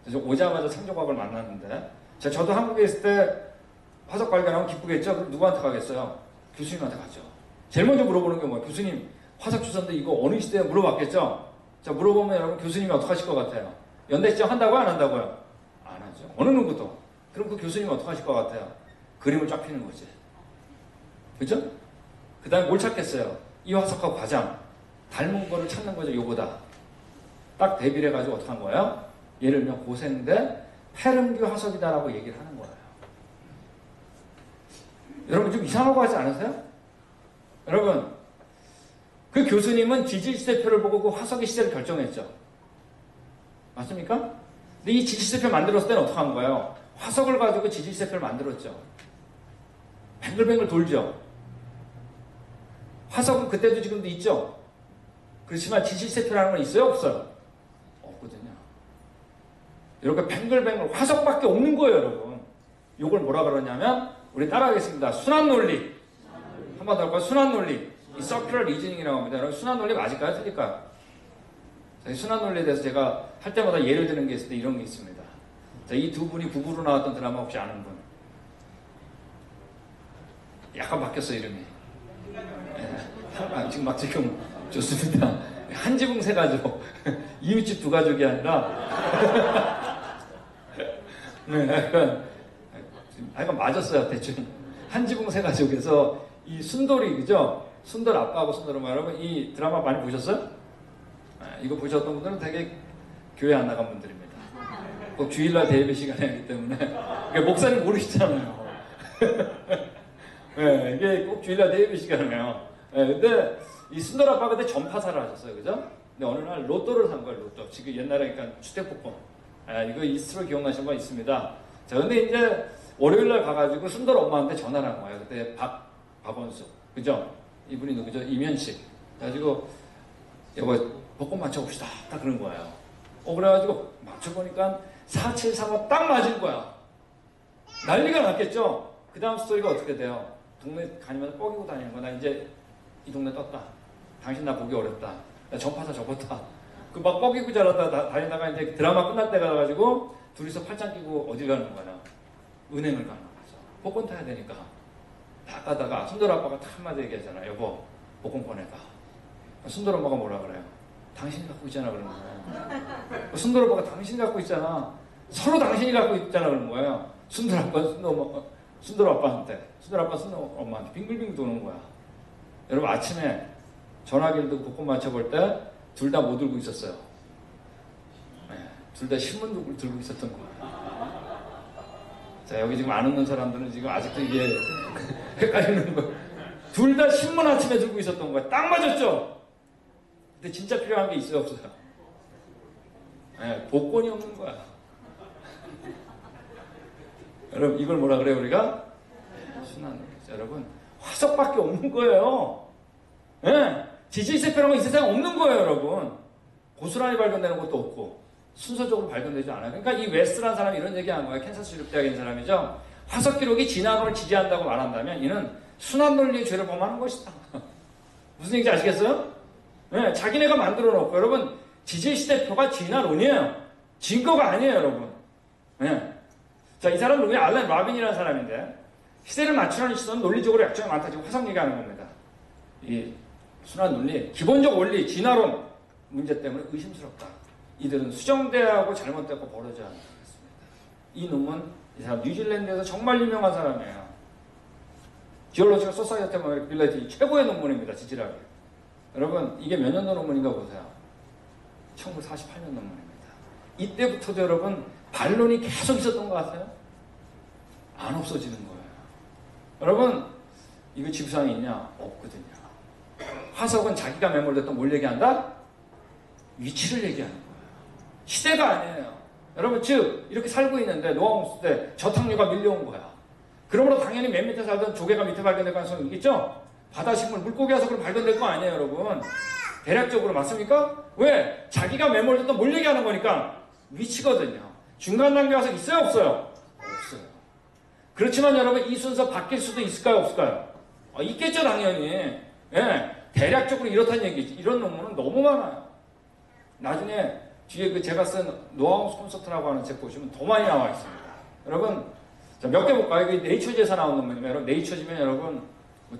그래서 오자마자 창조과학을 만났는데 저도 한국에 있을 때 화석 발견하면 기쁘겠죠? 그럼 누구한테 가겠어요? 교수님한테 가죠. 제일 먼저 물어보는 게 뭐예요? 교수님 화석 주웠는데 이거 어느 시대에 물어봤겠죠? 자, 물어보면 여러분 교수님이 어떻게 하실 것 같아요? 연대 시점 한다고요? 안 한다고요? 안 하죠. 어느 누구도. 그럼 그 교수님이 어떻게 하실 것 같아요? 그림을 쫙 피는 거지. 그죠? 그 다음에 뭘 찾겠어요? 이 화석하고 가장 닮은 거를 찾는 거죠. 요거다. 딱 대비를 해가지고 어떻게 한 거예요? 예를 들면 고생대 페름규 화석이다라고 얘기를 하는 거예요. 여러분 좀 이상하고 하지 않으세요? 여러분 그 교수님은 지질시대표를 보고 그 화석의 시대를 결정했죠. 맞습니까? 근데 이 지질시대표 만들었을 때는 어떻게 한 거예요? 화석을 가지고 지질시대표를 만들었죠. 뱅글뱅글 돌죠. 화석은 그때도 지금도 있죠. 그렇지만 지질세표라는 건 있어요? 없어요? 없거든요. 이렇게 뱅글뱅글 화석밖에 없는 거예요, 여러분. 이걸 뭐라 그러냐면 우리 따라하겠습니다. 순환논리. 한 번 더 할까요? 순환논리. 이 서큘러 리즈닝이라고 합니다. 여러분 순환논리 맞을까요? 틀릴까요? 순환논리에 대해서 제가 할 때마다 예를 드는 게 있을 때 이런 게 있습니다. 자, 이 두 분이 부부로 나왔던 드라마 혹시 아는 분? 약간 바뀌었어요, 이름이. 지금 좋습니다. 한 지붕 세 가족. 이웃집 두 가족이 아니라. 네, 약간 맞았어요, 대충. 한 지붕 세 가족에서 이 순돌이, 그죠? 순돌 아빠하고 순돌 엄마. 여러분, 이 드라마 많이 보셨어요? 이거 보셨던 분들은 되게 교회 안 나간 분들입니다. 꼭 주일날 대예배 시간에 하기 때문에. 목사님 모르시잖아요. 네, 이게 꼭 주일날 대예배 시간이에요. 네, 근데 이 순돌 아빠 그때 전파사를 하셨어요, 그죠? 근데 어느 날 로또를 산 거예요, 로또. 지금 옛날에 그러니까 주택복권. 이거 이스트로 기억나시는 거 있습니다. 자, 근데 이제 월요일날 가가지고 순돌 엄마한테 전화를 한 거예요. 그때 박원수, 그죠? 이분이 누구죠? 이면식. 그래가지고 이거 복권 맞춰봅시다. 딱 그런 거예요. 그래가지고 맞춰보니까 4735 딱 맞은 거야. 난리가 났겠죠? 그 다음 스토리가 어떻게 돼요? 동네 다니면서 뻐기고 다니는 거야. 나 이제 이 동네 떴다. 당신 나 보기 어렵다. 나 전파사 접었다. 그 막 뻐기고 자라다 다니다가 이제 드라마 끝날 때가 가지고 둘이서 팔짱 끼고 어디 가는 거야? 은행을 가는 거죠. 복권 타야 되니까. 다 가다가 순돌 아빠가 딱 한마디 얘기하잖아. 여보, 복권 꺼내가. 순돌 엄마가 뭐라 그래요? 당신이 갖고 있잖아 그러는 거예요. 순돌 아빠가 당신이 갖고 있잖아. 서로 당신이 갖고 있잖아 그러는 거예요. 순돌 아빠, 순돌 아빠한테, 순돌 아빠, 순돌 엄마한테 빙글빙글 도는 거야. 여러분 아침에 전화기를 들고 복권 맞춰볼 때 둘 다 못 들고 있었어요. 네, 둘 다 신문 들고 있었던 거예요. 자, 여기 지금 안 웃는 사람들은 지금 아직도 이게 헷갈리는 거예요. 둘 다 신문 아침에 들고 있었던 거예요. 딱 맞았죠? 근데 진짜 필요한 게 있어요, 없어요? 네, 복권이 없는 거야. 여러분 이걸 뭐라 그래요 우리가? 순환. 여러분 화석밖에 없는 거예요. 네? 지질세표라는 거 이 세상에 없는 거예요, 여러분. 고스란히 발견되는 것도 없고 순서적으로 발견되지 않아요. 그러니까 이 웨스트라는 사람이 이런 얘기한 거예요. 캔사스 주립대학에 있는 사람이죠. 화석 기록이 진화론을 지지한다고 말한다면 이는 순환 논리의 죄를 범하는 것이다. 무슨 얘기인지 아시겠어요? 네, 자기네가 만들어 놓고 여러분 지질시대표가 진화론이에요. 증거가 아니에요, 여러분. 네. 자, 이 사람은 누구냐? 알렌 라빈이라는 사람인데 시대를 맞추려는 시선은 논리적으로 약점이 많다. 지금 화석 얘기하는 겁니다. 이 순환 논리, 기본적 원리, 진화론 문제 때문에 의심스럽다. 이들은 수정대하고 잘못됐고 벌어져야 한다. 이 놈은 이 사람 뉴질랜드에서 정말 유명한 사람이에요. 지올로지컬 소사이어티 빌레티 최고의 논문입니다. 지질학에. 여러분 이게 몇 년도 논문인가 보세요. 1948년 논문입니다. 이때부터도 여러분 반론이 계속 있었던 것 같아요. 안 없어지는 거예요. 여러분 이거 지구상에 있냐? 없거든요. 화석은 자기가 매몰됐던 뭘 얘기한다? 위치를 얘기하는 거예요. 시대가 아니에요. 여러분 즉 이렇게 살고 있는데 노아홍수 때 저탕류가 밀려온 거야. 그러므로 당연히 맨 밑에 살던 조개가 밑에 발견될 가능성이 있겠죠? 바다식물 물고기 화석으로 발견될 거 아니에요, 여러분. 대략적으로 맞습니까? 왜? 자기가 매몰됐던 뭘 얘기하는 거니까 위치거든요. 중간 단계 화석 있어요, 없어요? 없어요. 그렇지만 여러분 이 순서 바뀔 수도 있을까요, 없을까요? 있겠죠, 당연히. 예, 대략적으로 이렇다는 얘기지. 이런 논문은 너무 많아요. 나중에 뒤에 제가 쓴 노아홍수 콘서트라고 하는 책 보시면 더 많이 나와 있습니다. 여러분, 몇 개 볼까요? 이게 네이처지에서 나온 논문이에요. 여러분, 네이처지면 여러분,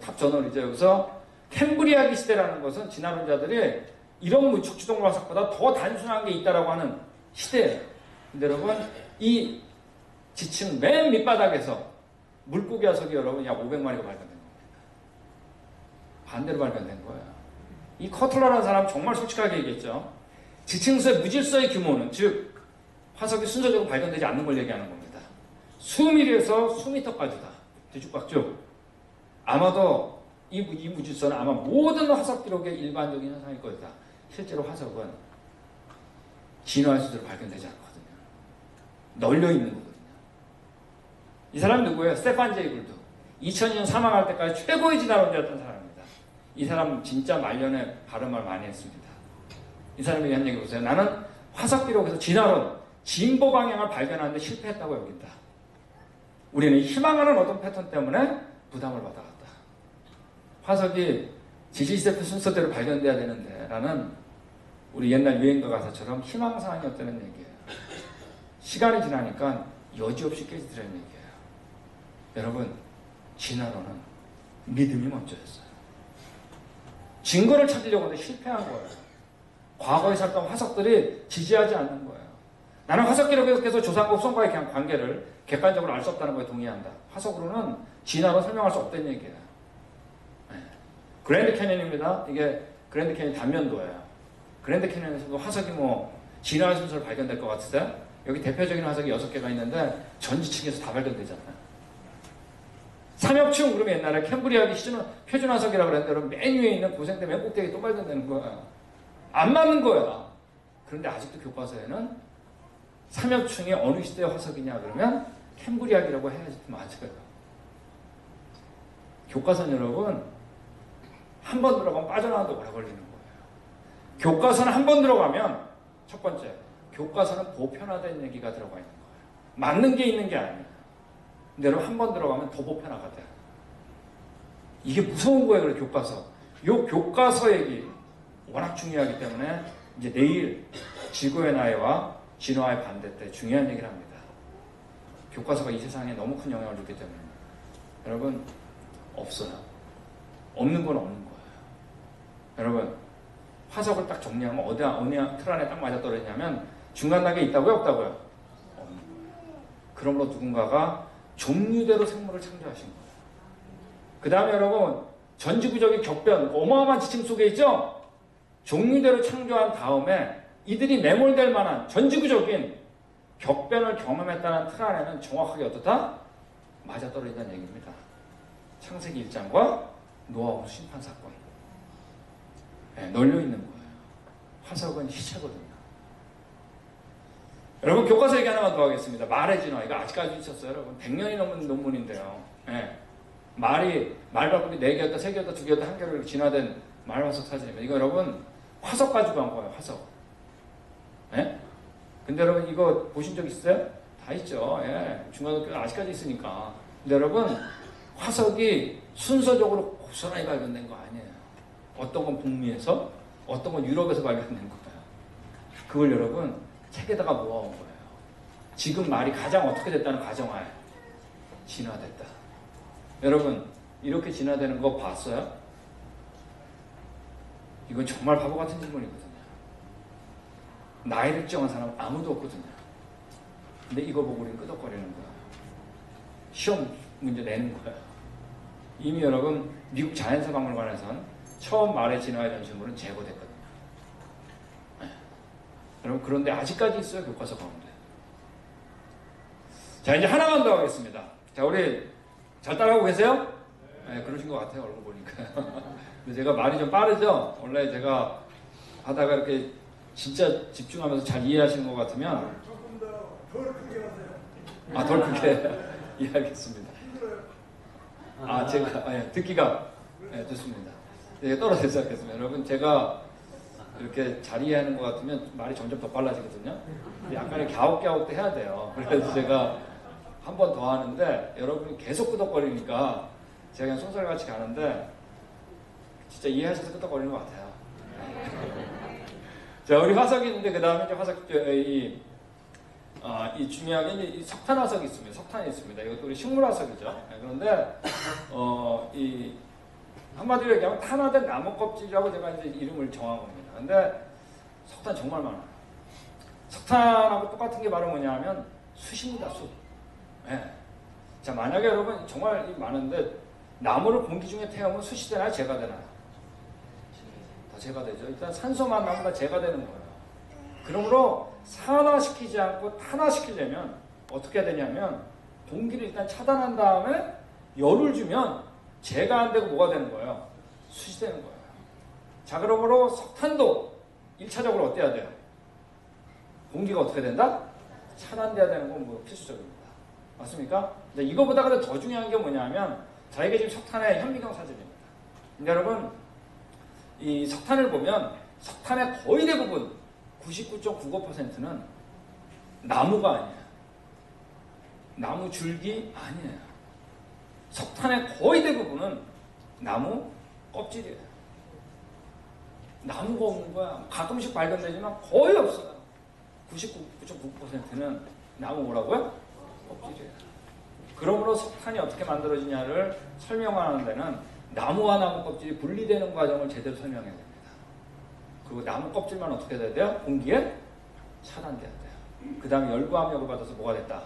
탑 저널이죠. 여기서 캠브리아기 시대라는 것은 진화론자들이 이런 무척추동물 화석보다 더 단순한 게 있다라고 하는 시대예요. 근데 여러분, 이 지층 맨 밑바닥에서 물고기 화석이 여러분 약 500마리가 발견된 겁니다. 반대로 발견된 거예요. 이 커틀러라는 사람 정말 솔직하게 얘기했죠. 지층수의 무질서의 규모는 즉 화석이 순서적으로 발견되지 않는 걸 얘기하는 겁니다. 수미리에서 수미터까지다. 뒤죽박죽. 아마도 이 무질서는 아마 모든 화석 기록의 일반적인 현상일 것이다. 실제로 화석은 진화의 수대로 발견되지 않거든요. 널려 있는 거거든요. 이 사람이 누구예요? 스테판 제이 굴드. 2002년 사망할 때까지 최고의 진화론자였던 사람입니다. 이 사람 진짜 말년에 바른 말 많이 했습니다. 이 사람이 한 얘기 보세요. 나는 화석 기록에서 진화론, 진보 방향을 발견하는데 실패했다고 여긴다. 우리는 희망하는 어떤 패턴 때문에 부담을 받아갔다. 화석이 지질시대 순서대로 발견돼야 되는데 라는 우리 옛날 유행가 가사처럼 희망사항이었다는 얘기예요. 시간이 지나니까 여지없이 깨지더라는 얘기예요. 여러분, 진화론은 믿음이 먼저였어요. 증거를 찾으려고 하는데 실패한 거예요. 과거에 살던 화석들이 지지하지 않는 거예요. 나는 화석 기록에서 계속 조상과 후손과의 관계를 객관적으로 알 수 없다는 거에 동의한다. 화석으로는 진화로 설명할 수 없다는 얘기예요. 네. 그랜드 캐니언입니다. 이게 그랜드 캐니언 단면도예요. 그랜드 캐니언에서도 화석이 진화의 순서로 발견될 것 같으세요? 여기 대표적인 화석이 6개가 있는데 전 지층에서 다 발견되잖아요. 삼엽충 그러면 옛날에 캠브리아기 표준 화석이라고 그랬는데 여러분 맨 위에 있는 고생대 맨 꼭대기에 또 발견되는 거야. 안 맞는 거야. 그런데 아직도 교과서에는 삼엽충이 어느 시대의 화석이냐 그러면 캠브리아기라고 해야지 맞아요. 교과서는 여러분 한 번 들어가면 빠져나가도 오래 걸리는 거예요. 교과서는 한 번 들어가면 첫 번째 교과서는 보편화된 얘기가 들어가 있는 거예요. 맞는 게 있는 게 아니에요. 근데 여러분 한 번 들어가면 더 보편화가 돼요. 이게 무서운 거예요. 그래 교과서. 요 교과서 얘기 워낙 중요하기 때문에 이제 내일 지구의 나이와 진화의 반대 때 중요한 얘기를 합니다. 교과서가 이 세상에 너무 큰 영향을 주기 때문에 여러분 없어요. 없는 건 없는 거예요. 여러분 화석을 딱 정리하면 어느 틀 안에 딱 맞아떨어지냐면 중간 단계에 있다고요? 없다고요? 없는 거예요. 그러므로 누군가가 종류대로 생물을 창조하신 거예요. 그 다음에 여러분 전지구적인 격변 어마어마한 지층 속에 있죠? 종류대로 창조한 다음에 이들이 매몰될 만한 전지구적인 격변을 경험했다는 틀 안에는 정확하게 어떻다? 맞아떨어진다는 얘기입니다. 창세기 1장과 노아홍수 심판 사건. 네, 널려 있는 거예요. 화석은 시체거든요. 여러분 교과서 얘기 하나만 더 하겠습니다. 말의 진화. 이거 아직까지 있었어요. 여러분 100년이 넘은 논문인데요. 네. 말 바꾸기 4개였다, 3개였다, 2개였다, 1개로 진화된 말 화석 사진입니다. 이거 여러분 화석 가지고 한 거예요. 화석. 예? 근데 여러분 이거 보신 적 있어요? 다 있죠. 예. 중간학교 아직까지 있으니까. 근데 여러분 화석이 순서적으로 고스란히 발견된 거 아니에요. 어떤 건 북미에서, 어떤 건 유럽에서 발견된 거예요. 그걸 여러분 책에다가 모아온 거예요. 지금 말이 가장 어떻게 됐다는 가정하에 진화됐다. 여러분 이렇게 진화되는 거 봤어요? 이건 정말 바보 같은 질문이거든요. 나이를 정한 사람 아무도 없거든요. 근데 이거 보고 우리는 끄덕거리는 거야. 시험 문제 내는 거야. 이미 여러분 미국 자연사박물관에서는 처음 말의 진화에 대한 질문은 제거됐거든요. 네. 여러분 그런데 아직까지 있어요, 교과서 가운데. 자, 이제 하나만 더 하겠습니다. 자, 우리 잘 따라하고 계세요? 네, 그러신 것 같아요, 얼굴 보니까. 근데 제가 말이 좀 빠르죠? 원래 제가 하다가 이렇게 진짜 집중하면서 잘 이해하시는 것 같으면 조금 덜 크게 하세요. 아, 덜 크게 이해하겠습니다. 아, 제가 듣기가 좋습니다. 네, 떨어져서 하겠습니다. 여러분, 제가 이렇게 잘 이해하는 것 같으면 말이 점점 더 빨라지거든요. 약간의 갸웃갸웃도 해야 돼요. 그래서 제가 한 번 더 하는데 여러분이 계속 끄덕거리니까 제가 그냥 송설같이 가는데 진짜 이해하셔서 끄덕거리는 것 같아요. 자, 우리 화석이 있는데 그 다음에 이제 화석 이 중요한 게 이제 이 석탄 화석이 있습니다. 석탄이 있습니다. 이것도 우리 식물 화석이죠. 그런데 이 한마디로 얘기하면 탄화된 나무 껍질이라고 제가 이제 이름을 정한 겁니다. 근데 석탄 정말 많아요. 석탄하고 똑같은 게 바로 뭐냐면 숯입니다. 숯. 네. 자, 만약에 여러분 정말 많은데 나무를 공기 중에 태우면 숯이 되나요? 재가 되나요? 다 재가 되죠. 일단 산소만 나오면 다 재가 되는 거예요. 그러므로 산화시키지 않고 탄화시키려면 어떻게 해야 되냐면 공기를 일단 차단한 다음에 열을 주면 재가 안 되고 뭐가 되는 거예요? 숯이 되는 거예요. 자, 그러므로 석탄도 1차적으로 어때야 돼요? 공기가 어떻게 된다? 차단돼야 되는 건 뭐 필수적입니다. 맞습니까? 이거보다 더 중요한 게 뭐냐면 자, 이게 지금 석탄의 현미경 사진입니다. 근데 여러분 이 석탄을 보면 석탄의 거의 대부분 99.95%는 나무가 아니에요. 나무 줄기 아니에요. 석탄의 거의 대부분은 나무 껍질이에요. 나무가 없는 거야. 가끔씩 발견되지만 거의 없어요. 99.9%는 나무 뭐라고요? 껍질이에요. 그러므로 석탄이 어떻게 만들어지냐를 설명하는 데는 나무와 나무 껍질이 분리되는 과정을 제대로 설명해야 됩니다. 그리고 나무 껍질만 어떻게 돼야 돼요? 공기에 차단돼야 돼요. 그 다음에 열과 압력을 받아서 뭐가 됐다?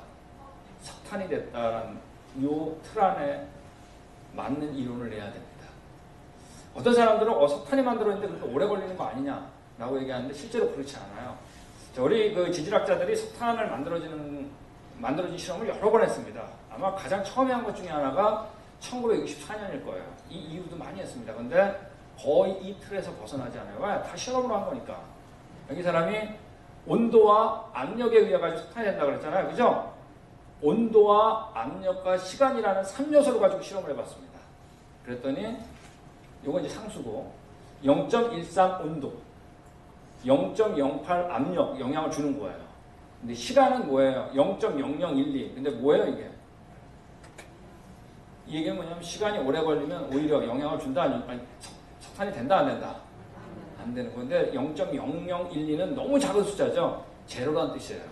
석탄이 됐다라는 요 틀 안에 맞는 이론을 내야 됩니다. 어떤 사람들은 석탄이 만들어졌는데 그렇게 오래 걸리는 거 아니냐라고 얘기하는데 실제로 그렇지 않아요. 자, 우리 그 지질학자들이 석탄을 만들어진 실험을 여러 번 했습니다. 아마 가장 처음에 한 것 중에 하나가 1964년일 거예요. 이 이후도 많이 했습니다. 근데 거의 이 틀에서 벗어나지 않아요. 왜? 다 실험으로 한 거니까. 여기 사람이 온도와 압력에 의해 가지고 석탄이 된다고 그랬잖아요. 그죠? 온도와 압력과 시간이라는 3요소를 가지고 실험을 해봤습니다. 그랬더니 이건 이제 상수고 0.13 온도, 0.08 압력 영향을 주는 거예요. 근데 시간은 뭐예요? 0.0012. 근데 뭐예요 이게? 이 얘기는 뭐냐면 시간이 오래 걸리면 오히려 영향을 준다 아니 석탄이 된다 안 된다? 안 되는 건데 0.0012는 너무 작은 숫자죠? 제로라는 뜻이에요.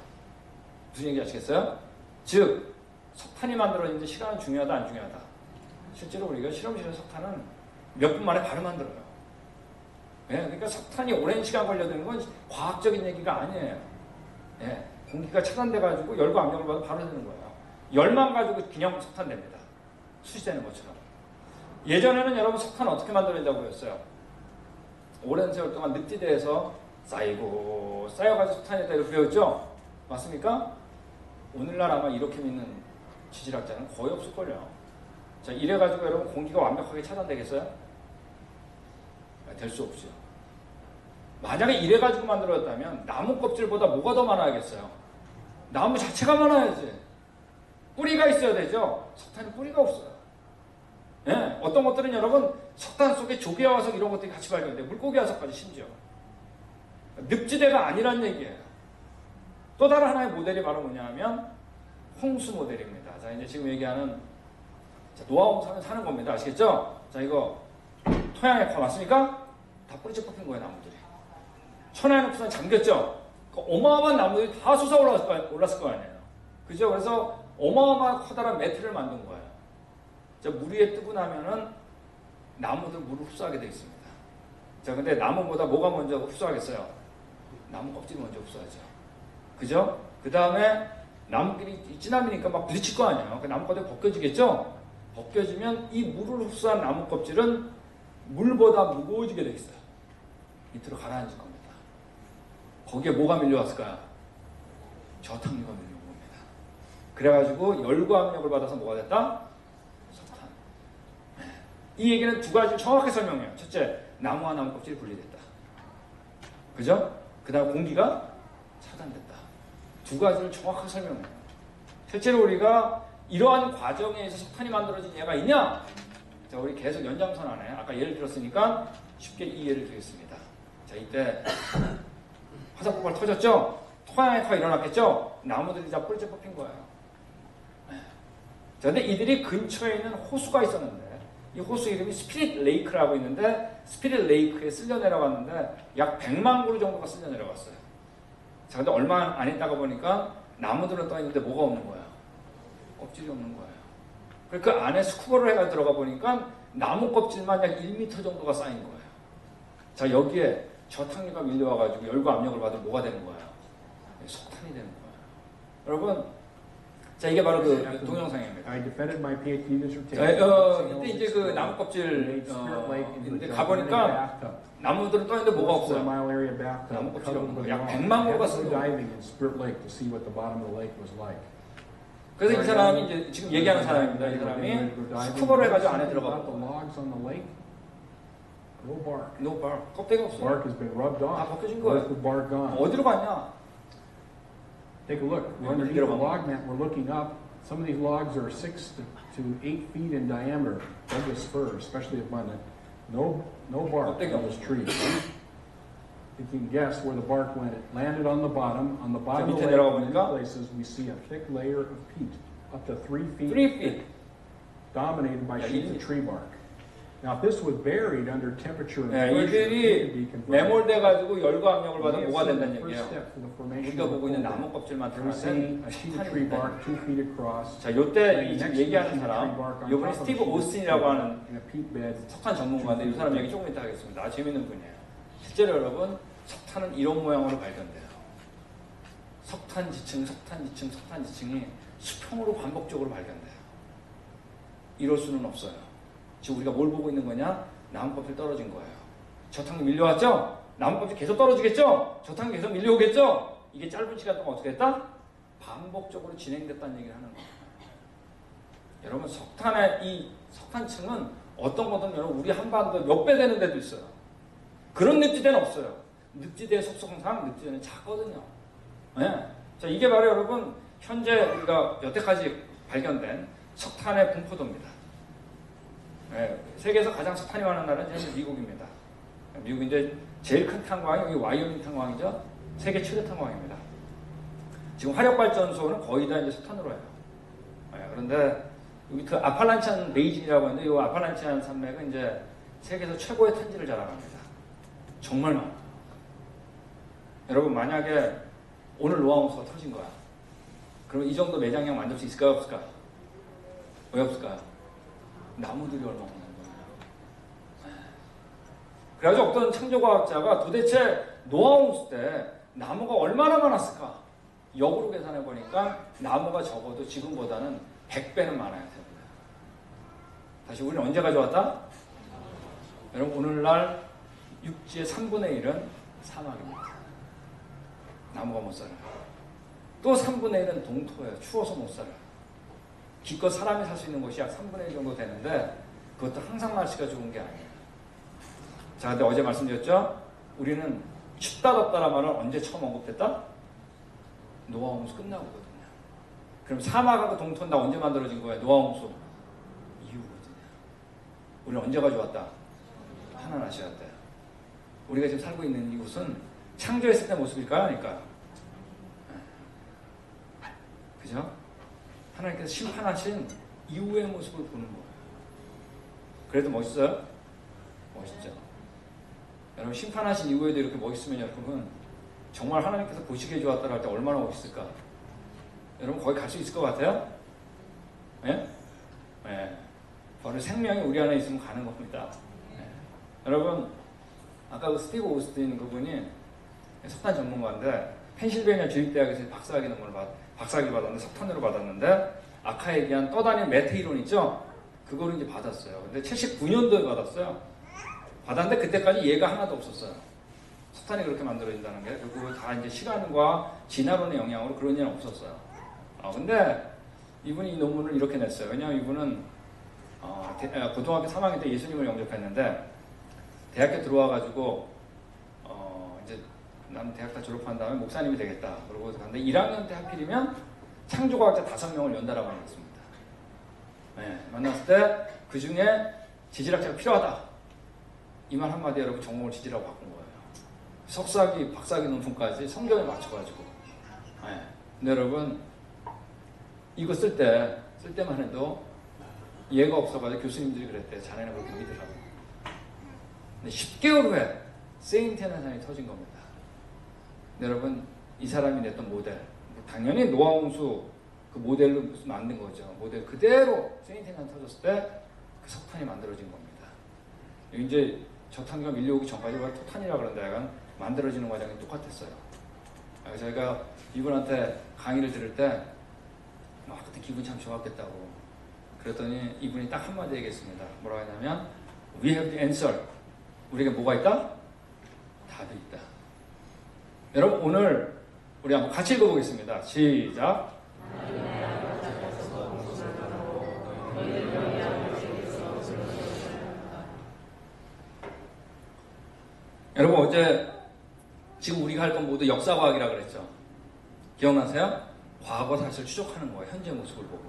무슨 얘기 아시겠어요? 즉 석탄이 만들어지는데 시간은 중요하다 안 중요하다? 실제로 우리가 실험실에서 석탄은 몇 분 만에 바로 만들어요. 예, 그러니까 석탄이 오랜 시간 걸려드는 건 과학적인 얘기가 아니에요. 예, 공기가 차단돼가지고 열과 압력을 받아 바로 되는 거예요. 열만 가지고 그냥 석탄 됩니다. 수시되는 것처럼. 예전에는 여러분 석탄 어떻게 만들어진다고 했어요? 오랜 세월 동안 늪지대에서 쌓이고 쌓여가지고 석탄이 되고 배웠죠? 맞습니까? 오늘날 아마 이렇게 믿는 지질학자는 거의 없을걸요. 자, 이래가지고 여러분 공기가 완벽하게 차단되겠어요? 될 수 없죠. 만약에 이래가지고 만들어졌다면 나무 껍질보다 뭐가 더 많아야겠어요? 나무 자체가 많아야지. 뿌리가 있어야 되죠? 석탄이 뿌리가 없어요. 예, 어떤 것들은 여러분 석탄 속에 조개 화석 이런 것들이 같이 발견돼요. 물고기 화석까지 심지어. 늪지대가 아니란 얘기예요. 또 다른 하나의 모델이 바로 뭐냐면 홍수 모델입니다. 자, 이제 지금 얘기하는 노아 홍수는 사는 겁니다. 아시겠죠? 자, 이거 토양에 파놨으니까 다 뿌리째 뽑힌 거예요, 나무들이. 천혜의 늪은 잠겼죠? 그 어마어마한 나무들이 다 솟아 올랐을 거 아니에요. 그죠? 그래서 어마어마한 커다란 매트를 만든 거예요. 자, 물 위에 뜨고 나면은 나무들 물을 흡수하게 되어 있습니다. 자, 근데 나무보다 뭐가 먼저 흡수하겠어요? 나무 껍질이 먼저 흡수하죠. 그죠? 그 다음에 나무끼리 찌나미니까 막 부딪힐 거 아니에요. 그 나무 껍질이 벗겨지겠죠? 벗겨지면 이 물을 흡수한 나무 껍질은 물보다 무거워지게 되어 있어요. 밑으로 가라앉을 겁니다. 거기에 뭐가 밀려왔을까요? 저탕류가 밀려온 겁니다. 그래가지고 열과 압력을 받아서 뭐가 됐다? 석탄. 이 얘기는 두 가지를 정확하게 설명해요. 첫째, 나무와 나무 껍질이 분리됐다. 그죠? 그 다음 공기가 차단됐다. 두 가지를 정확하게 설명해요. 실제로 우리가 이러한 과정에 의해서 석탄이 만들어진 예가 있냐? 자, 우리 계속 연장선 안에 아까 예를 들었으니까 쉽게 이 예를 드리겠습니다. 자, 이때 화산 폭발 터졌죠? 토양에가 일어났겠죠? 나무들이 다 뿌리째 뽑힌 거예요. 자, 근데 이들이 근처에 있는 호수가 있었는데 이 호수 이름이 스피릿 레이크라고 있는데 스피릿 레이크에 쓸려 내려갔는데 약 100만 그루 정도가 쓸려 내려갔어요. 자, 근데 얼마 안 있다가 보니까 나무들은 떠 있는데 뭐가 없는 거야? 껍질이 없는 거예요. 그 안에 스쿠버를 해가 들어가 보니까 나무 껍질만 약 1m 정도가 쌓인 거예요. 자, 여기에 저탕류가 밀려와가지고 열과 압력을 받으면 뭐가 되는 거예요? 석탄이 되는 거예요. 여러분, 자, 이게 바로 그 동영상입니다. I defended my PhD dissertation. 이때 이제 그 나무 껍질 인데 가보니까 나무들은 떠 있는데 뭐가 없어요. 나무 껍질이 없는 거예요. 약 100만 그루가 쓰는 거예요. diving in Spirit Lake to see what the bottom of the lake was like. 그래서 이 사람이 이제 지금 얘기하는 사람입니다. 이 사람이 스쿠버를 해가지고 안에 들어가 the logs on the lake. No bark. No bark. 껍데기가 없어요. Bark has been rubbed 다 off. 벗겨진 Where's 거예요. the bark gone? 어디로 갔냐? Take a look. We're underneath the log mat. We're looking up. Some of these logs are 6 to 8 feet in diameter. Douglas fir, especially abundant. No bark on this tree. You can guess where the bark went. It landed on the bottom. On the bottom of the 밑에 lake, in 내려가보니까 many places, we see a thick layer of peat, up to 3 feet, 3 feet. dominated by Yeah, sheets of tree bark. Now, if this was buried under temperature and 네, pressure, it could 이들이 be converted. 매몰돼가지고 열과 압력을 We 받으면 have 뭐가 seen 된다는 the first 얘기예요. step to the formation 우리가 of 보고 있는 the 나무 껍질만 We're seeing 들어가면 a sheet of tree bark 2 feet across. 자, 요때 이 지금 얘기하는 사람, 요번에 스티브 오스틴이라고 하는 in a peat bed. 석탄 전문가인데 이 사람 얘기 조금 이따 하겠습니다. 아주 재밌는 분이에요. 실제로 여러분, 석탄은 이런 모양으로 발견돼요. 석탄 지층, 석탄 지층, 석탄 지층이 수평으로 반복적으로 발견돼요. 이럴 수는 없어요. 지금 우리가 뭘 보고 있는 거냐? 나무껍질 떨어진 거예요. 저탕 밀려왔죠? 나무껍질 계속 떨어지겠죠? 저탕 계속 밀려오겠죠? 이게 짧은 시간 동안 어떻게 했다? 반복적으로 진행됐다는 얘기를 하는 거예요. 여러분, 석탄의 이 석탄층은 어떤 거든 여러분 우리 한반도 몇 배 되는 데도 있어요. 그런 늪지대는 없어요. 늪지대의 속성상 늪지대는 작거든요. 네. 자, 이게 바로 여러분 현재 우리가 여태까지 발견된 석탄의 분포도입니다. 네. 세계에서 가장 석탄이 많은 나라는 현재 미국입니다. 미국 이제 제일 큰 탄광이 여기 와이오밍 탄광이죠. 세계 최대 탄광입니다. 지금 화력발전소는 거의 다 이제 석탄으로 해요. 네. 그런데 여기 그 아팔란치안 베이징이라고 하는데 이 아팔란치안 산맥은 이제 세계에서 최고의 탄지를 자랑합니다. 정말 많아요. 여러분, 만약에 오늘 노아홍수가 터진 거야. 그럼 이 정도 매장량 만들 수 있을까요? 없을까요? 왜 없을까요? 나무들이 얼마나 많은 거예요. 그래가지고 어떤 창조과학자가 도대체 노아홍수 때 나무가 얼마나 많았을까? 역으로 계산해 보니까 나무가 적어도 지금보다는 100배는 많아야 됩니다. 다시 우리는 언제 가져왔다? 여러분, 오늘날 육지의 3분의 1은 사막입니다. 나무가 못 살아요. 또 3분의 1은 동토예요. 추워서 못 살아요. 기껏 사람이 살 수 있는 곳이 약 3분의 1 정도 되는데 그것도 항상 날씨가 좋은 게 아니에요. 자, 근데 어제 말씀드렸죠? 우리는 춥다 덥다란 말은 언제 처음 언급됐다? 노아홍수 끝나고거든요. 그럼 사막하고 동토는 다 언제 만들어진 거예요? 노아홍수 이후거든요. 우리는 언제 가져왔다? 하나님 아시아 때. 우리가 지금 살고 있는 이곳은 창조했을 때 모습일까요? 아닐까요? 그죠? 하나님께서 심판하신 이후의 모습을 보는 거예요. 그래도 멋있어요? 멋있죠. 여러분 심판하신 이후에도 이렇게 멋있으면 여러분 정말 하나님께서 보시기에 좋았다고 할 때 얼마나 멋있을까? 여러분 거기 갈 수 있을 것 같아요? 예? 예. 바로 생명이 우리 안에 있으면 가는 겁니다. 예. 여러분 아까 그 스티브 오스틴 그분이 석탄 전문가인데 펜실베니아 주립대학에서 박사학위 받았는데 석탄으로 받았는데 아까 얘기한 떠다니는 매트 이론 있죠? 그거를 이제 받았어요. 근데 79년도에 받았어요. 받았는데 그때까지 얘가 하나도 없었어요. 석탄이 그렇게 만들어진다는 게. 그리고 다 이제 시간과 진화론의 영향으로 그런 일은 없었어요. 근데 이분이 이 논문을 이렇게 냈어요. 왜냐하면 이분은 고등학교 3학년 때 예수님을 영접했는데 대학교 들어와가지고 이제 나는 대학 다 졸업한 다음에 목사님이 되겠다. 그러고 갔는데 1학년 때 하필이면 창조과학자 5명을 연달아 만났습니다. 네, 만났을 때 그 중에 지질학자가 필요하다. 이 말 한마디 여러분 전공을 지질하고 바꾼 거예요. 석사학위, 박사학위 논문까지 성경에 맞춰가지고. 네. 근데 여러분 이거 쓸 때만 해도 이해가 없어가지고 교수님들이 그랬대. 자네는 그렇게 믿으라고. 근데 10개월 후에 세인트 해난산이 터진 겁니다. 근데 여러분 이 사람이 냈던 모델 당연히 노아홍수 그 모델로 만든 거죠. 모델 그대로 세인트 해난 터졌을 때 그 석탄이 만들어진 겁니다. 이제 저탄기가 밀려오기 전까지 토탄이라 그런데 약간 만들어지는 과정이 똑같았어요. 그래서 저희가 이분한테 강의를 들을 때 그때 기분 참 좋았겠다고 그랬더니 이분이 딱 한마디 얘기했습니다. 뭐라고 했냐면 We have the answer. 우리에게 뭐가 있다? 답이 있다. 여러분 오늘 우리 한번 같이 읽어보겠습니다. 시작. 여러분 어제 지금 우리가 할 건 모두 역사과학이라 그랬죠. 기억나세요? 과거 사실을 추적하는 거예요. 현재 모습을 보고.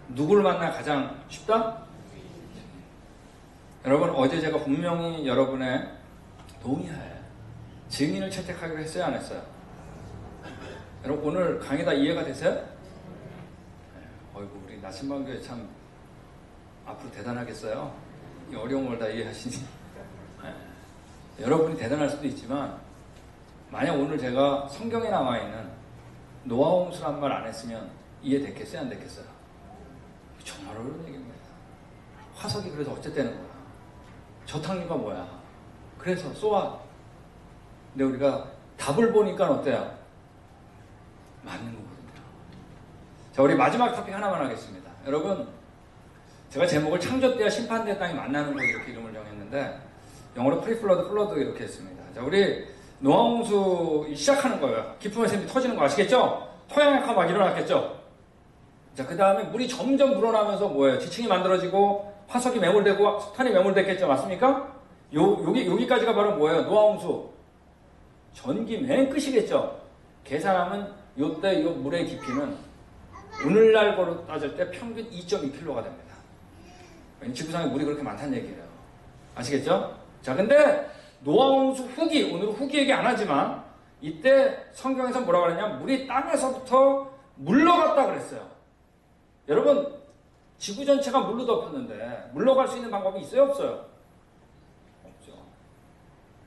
누구를 만나야 가장 쉽다? 여러분 어제 제가 분명히 여러분의 동의하에 증인을 채택하기로 했어요? 안 했어요? 여러분 오늘 강의 다 이해가 되세요? 어이구 우리 나침반교회 참 앞으로 대단하겠어요? 이 어려운 걸 다 이해하시니 여러분이 대단할 수도 있지만 만약 오늘 제가 성경에 나와있는 노아홍수란 말 안 했으면 이해됐겠어요? 안 됐겠어요? 정말 어려운 얘기입니다. 화석이 그래서 어쨌다는 거야. 저탕류가 뭐야? 그래서 쏘아. 근데 우리가 답을 보니까 어때요? 맞는 거거든요. 자, 우리 마지막 토픽 하나만 하겠습니다. 여러분, 제가 제목을 창조때와 심판대의 땅이 만나는 곳 이렇게 이름을 정했는데 영어로 프리플러드, 플러드 이렇게 했습니다. 자, 우리 노아홍수 시작하는 거예요. 깊은 샘이 터지는 거 아시겠죠? 토양약화 막 일어났겠죠? 자, 그 다음에 물이 점점 불어나면서 뭐예요? 지층이 만들어지고 화석이 매몰되고 석탄이 매몰됐겠죠? 맞습니까? 여기까지가 바로 뭐예요? 노아홍수. 전기 맨 끝이겠죠? 계산하면 요때 요 물의 깊이는 오늘날 거로 따질 때 평균 2.2km가 됩니다. 지구상에 물이 그렇게 많다는 얘기예요. 아시겠죠? 자, 근데 노아홍수 후기, 오늘은 후기 얘기 안 하지만 이때 성경에서 뭐라고 그랬냐? 물이 땅에서부터 물러갔다 그랬어요. 여러분, 지구 전체가 물로 덮였는데 물러갈 수 있는 방법이 있어요? 없어요? 없죠.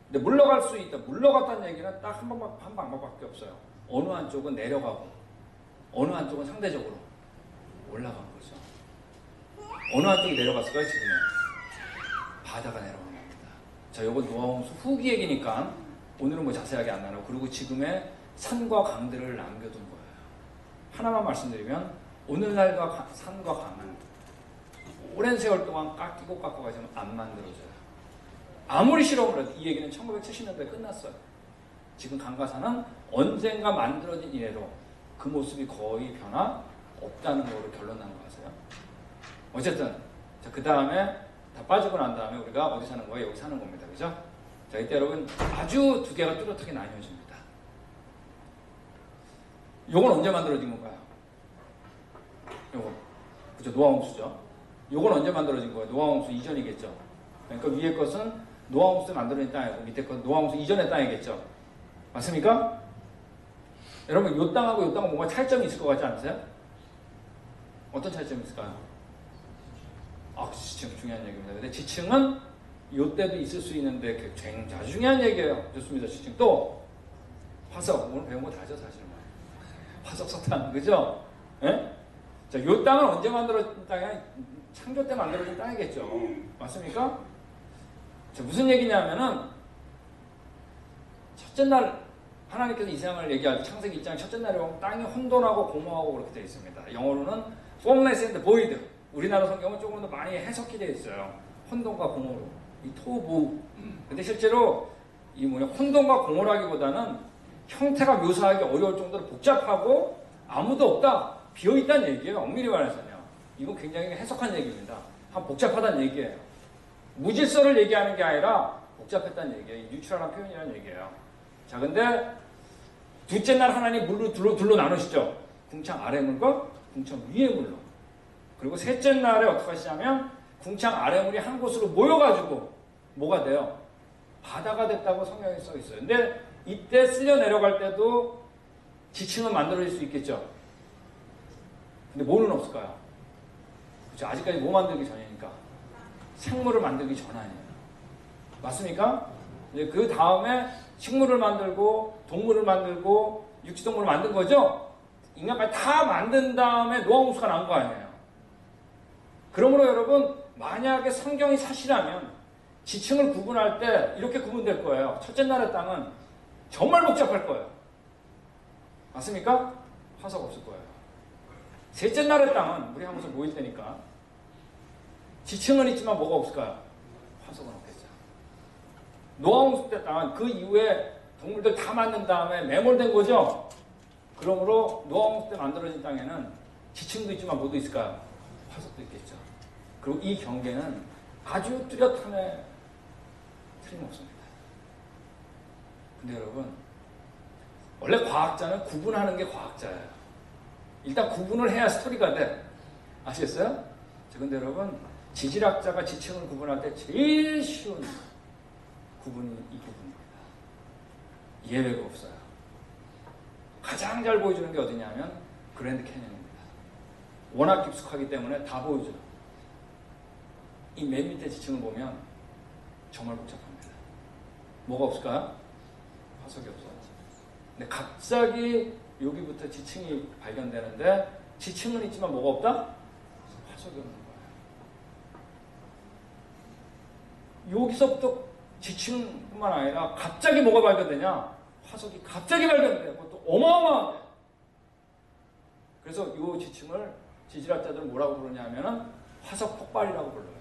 근데 물러갈 수 있다. 물러갔다는 얘기는 딱 한 방법밖에 없어요. 어느 한쪽은 내려가고 어느 한쪽은 상대적으로 올라간 거죠. 어느 한쪽이 내려갔을까요? 지금은 바다가 내려간 겁니다. 자, 요건 노아홍수 후기 얘기니까 오늘은 뭐 자세하게 안 나누고 그리고 지금의 산과 강들을 남겨둔 거예요. 하나만 말씀드리면 오늘날과 산과 강은 오랜 세월 동안 깎이고 깎아가지고 안 만들어져요. 아무리 실험을 해도 이 얘기는 1970년대에 끝났어요. 지금 강과 산은 언젠가 만들어진 이래로 그 모습이 거의 변화 없다는 거로 결론 난 거 아세요? 어쨌든 자, 그 다음에 다 빠지고 난 다음에 우리가 어디 사는 거예요? 여기 사는 겁니다. 그죠? 자, 이때 여러분 아주 두 개가 뚜렷하게 나뉘어집니다. 요건 언제 만들어진 건가요? 요거 그죠? 노아홍수죠. 요건 언제 만들어진 거예요? 노아홍수 이전이겠죠. 그러니까 위에 것은 노아홍수 때 만들어진 땅이고 밑에 것은 노아홍수 이전의 땅이겠죠. 맞습니까? 여러분 요 땅하고 요 땅은 뭔가 차이점이 있을 것 같지 않으세요? 어떤 차이점이 있을까요? 지층 중요한 얘기입니다. 근데 지층은 이때도 있을 수 있는데 굉장히 아주 중요한 얘기예요. 좋습니다. 지층. 또 화석. 오늘 배운 거 다죠 사실. 화석 석탄. 그죠? 예? 자, 이 땅은 언제 만들어진 땅이? 창조 때 만들어진 땅이겠죠. 맞습니까? 자, 무슨 얘기냐면은 첫째 날 하나님께서 이 세상을 얘기할 때 창세기 1장 첫째 날에 보면 땅이 혼돈하고 공허하고 그렇게 되어 있습니다. 영어로는 formless and void. 우리나라 성경은 조금 더 많이 해석이 되어 있어요. 혼돈과 공허로. 이 토부. 근데 실제로 이 혼돈과 공허라기보다는 형태가 묘사하기 어려울 정도로 복잡하고 아무도 없다. 비어있다는 얘기예요. 엄밀히 말해서요. 이건 굉장히 해석한 얘기입니다. 복잡하다는 얘기예요. 무질서를 얘기하는 게 아니라 복잡했다는 얘기예요. 뉴트럴한 표현이라는 얘기예요. 자, 근데 둘째 날 하나님 물로 둘로 나누시죠. 궁창 아래 물과 궁창 위의 물로. 그리고 셋째 날에 어떻게 하시냐면 궁창 아래 물이 한 곳으로 모여가지고 뭐가 돼요? 바다가 됐다고 성경에 써 있어요. 근데 이때 쓸려 내려갈 때도 지층은 만들어질 수 있겠죠. 근데 뭐는 없을까요? 그렇죠. 아직까지 뭐 만들기 전이니까 생물을 만들기 전 아니에요. 맞습니까? 이제 그 다음에 식물을 만들고 동물을 만들고 육지동물을 만든 거죠. 인간까지 다 만든 다음에 노아홍수가 나온 거 아니에요. 그러므로 여러분, 만약에 성경이 사실이라면 지층을 구분할 때 이렇게 구분될 거예요. 첫째 날의 땅은 정말 복잡할 거예요. 맞습니까? 화석 없을 거예요. 셋째 날의 땅은 물이 한 곳에 모일 테니까 지층은 있지만 뭐가 없을까요? 화석은 없겠죠. 노아홍수 때 땅은 그 이후에 동물들 다 만든 다음에 매몰된 거죠. 그러므로 노아홍수 때 만들어진 땅에는 지층도 있지만 뭐도 있을까요? 화석도 있겠죠. 그리고 이 경계는 아주 뚜렷함에 틀림없습니다. 근데 여러분, 원래 과학자는 구분하는 게 과학자예요. 일단 구분을 해야 스토리가 돼. 아시겠어요? 자, 근데 여러분, 지질학자가 지층을 구분할 때 제일 쉬운 구분이 이 부분입니다. 예외가 없어요. 가장 잘 보여주는 게 어디냐면 그랜드 캐니언입니다. 워낙 깊숙하기 때문에 다 보여줘요. 이 맨 밑에 지층을 보면 정말 복잡합니다. 뭐가 없을까요? 화석이 없어요. 근데 갑자기 여기부터 지층이 발견되는데 지층은 있지만 뭐가 없다? 화석이 없는 거예요. 여기서부터 지층뿐만 아니라 갑자기 뭐가 발견되냐? 화석이 갑자기 발견돼요. 그것도 어마어마하게. 그래서 이 지층을 지질학자들은 뭐라고 부르냐면은 화석 폭발이라고 불러요.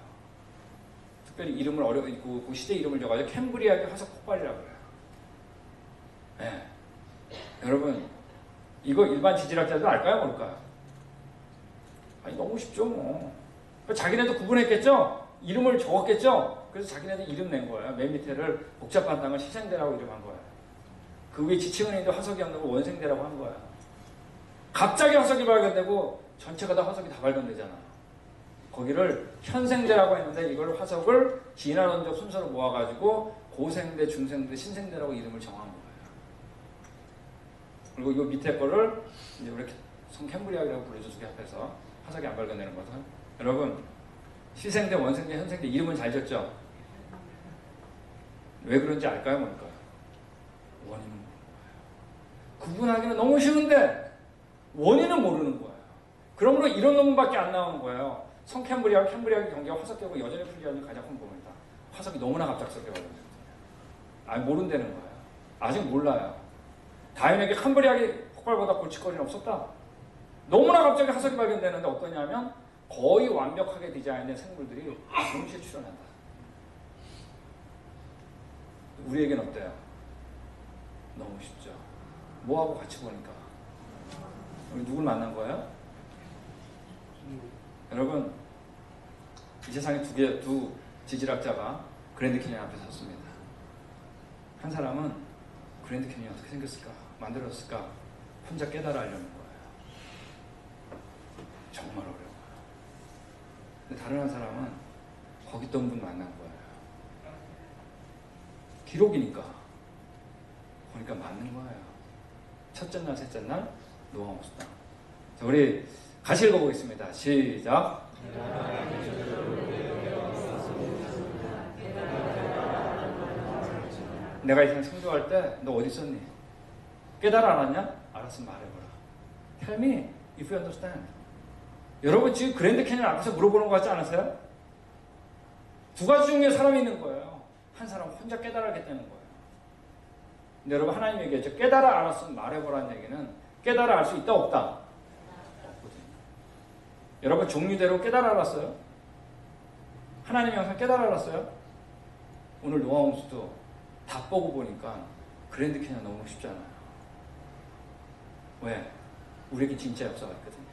특별히 이름을 그 시대 이름을 줘가지고 캠브리아계 화석 폭발이라고 해요. 네. 여러분, 이거 일반 지질학자들 알까요? 모를까요? 아니, 너무 쉽죠, 뭐. 자기네도 구분했겠죠? 이름을 적었겠죠? 그래서 자기네들 이름 낸 거예요. 맨 밑에를 복잡한 땅을 시생대라고 이름한 거예요. 그 위에 지층은 있는데 화석이 없는 거 원생대라고 한 거예요. 갑자기 화석이 발견되고 전체가 다 화석이 다 발견되잖아요. 거기를 현생대라고 했는데 이걸 화석을 진화론적 순서로 모아가지고 고생대, 중생대, 신생대라고 이름을 정한 거예요. 그리고 이 밑에 거를 이제 이렇게 성캠브리아라고 불러주게 앞에서 화석이 안 발견되는 것은 여러분 시생대, 원생대, 현생대 이름은 잘 졌죠? 왜 그런지 알까요? 뭘까요? 원인은 모르는 거예요. 구분하기는 너무 쉬운데 원인은 모르는 거예요. 그러므로 이런 논문밖에 안 나오는 거예요. 성캠브리아와 캠브리아의 경계가 화석계고 여전히 풀리하는 가장 큰 부분이다. 화석이 너무나 갑작스럽게 발견됐어요. 아니 모른다는 거예요. 아직 몰라요. 다행히 캠브리아의 폭발보다 골칫거리는 없었다. 너무나 갑자기 화석이 발견되는데 어떠냐면 거의 완벽하게 디자인된 생물들이 동시에 출현한다. 우리에겐 어때요? 너무 쉽죠. 뭐하고 같이 보니까. 우리 누굴 만난 거예요? 여러분, 이 세상에 두 지질학자가 그랜드 캐니언 앞에 섰습니다. 한 사람은 그랜드 캐니언이 어떻게 생겼을까? 만들었을까? 혼자 깨달아 하려는 거예요. 정말 어려워요. 근데 다른 한 사람은 거기 있던 분 만난 거예요. 기록이니까 보니까 맞는 거예요. 첫째 날, 셋째 날 노아홍수 땅. 자, 우리 같이 읽어보겠습니다. 시작. 내가 이 세상 창조할 때 너 어디 있었니? 깨달아 알았냐? 알았으면 말해보라. Tell me if you understand. 여러분 지금 그랜드 캐니언 앞에서 물어보는 것 같지 않으세요? 두 가지 종류의 사람이 있는 거예요. 한 사람 혼자 깨달았겠다는 거예요. 근데 여러분 하나님 얘기했죠. 깨달아 알았으면 말해보라는 얘기는 깨달아 알 수 있다 없다? 없거든요. 여러분 종류대로 깨달아 알았어요? 하나님이 항상 깨달아 알았어요? 오늘 노아홍수도 다 보고 보니까 그랜드 캐니언 너무 쉽잖아요. 왜? 우리에게 진짜 역사가 있거든요.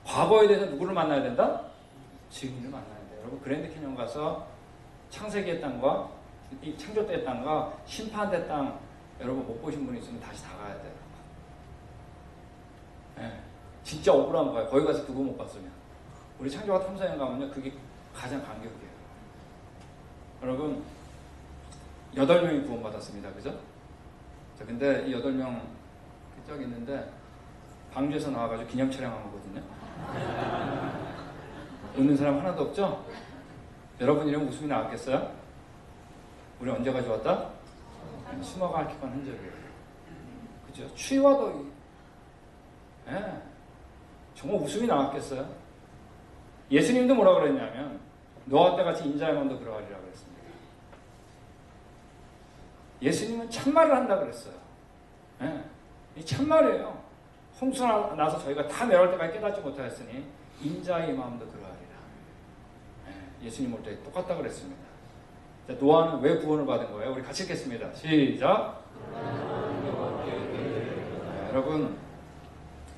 과거에 대해서 누구를 만나야 된다? 증인을 만나야 돼요. 여러분 그랜드 캐니언 가서 창세기의 땅과 이 창조 때의 땅과 심판대 땅 여러분 못 보신 분이 있으면 다시 다 가야 돼요. 네. 진짜 억울한 거예요. 거기 가서 누구 못 봤으면. 우리 창조가 탐사여행 가면요. 그게 가장 감격이에요. 여러분 8명이 구원받았습니다. 그죠? 자, 근데 이 8명 저기 있는데 방주에서 나와가지고 기념 촬영한 거거든요. 웃는 사람 하나도 없죠? 여러분 이름 웃음이 나왔겠어요? 우리 언제 가져왔다? 수마가 핥히건 흔적이에요. 그죠? 추위와 더위. 예. 정말 웃음이 나왔겠어요? 예수님도 뭐라 그랬냐면 노아 때 같이 인자의 마음도 그러하리라 그랬습니다. 예수님은 참말을 한다 그랬어요. 예. 이 참말이에요. 홍수가 나서 저희가 다 멸할 때까지 깨닫지 못하였으니 인자의 마음도 그러하리라. 예. 예수님 올 때 똑같다 그랬습니다. 자, 노아는 왜 구원을 받은 거예요? 우리 같이 읽겠습니다. 시작. 여러분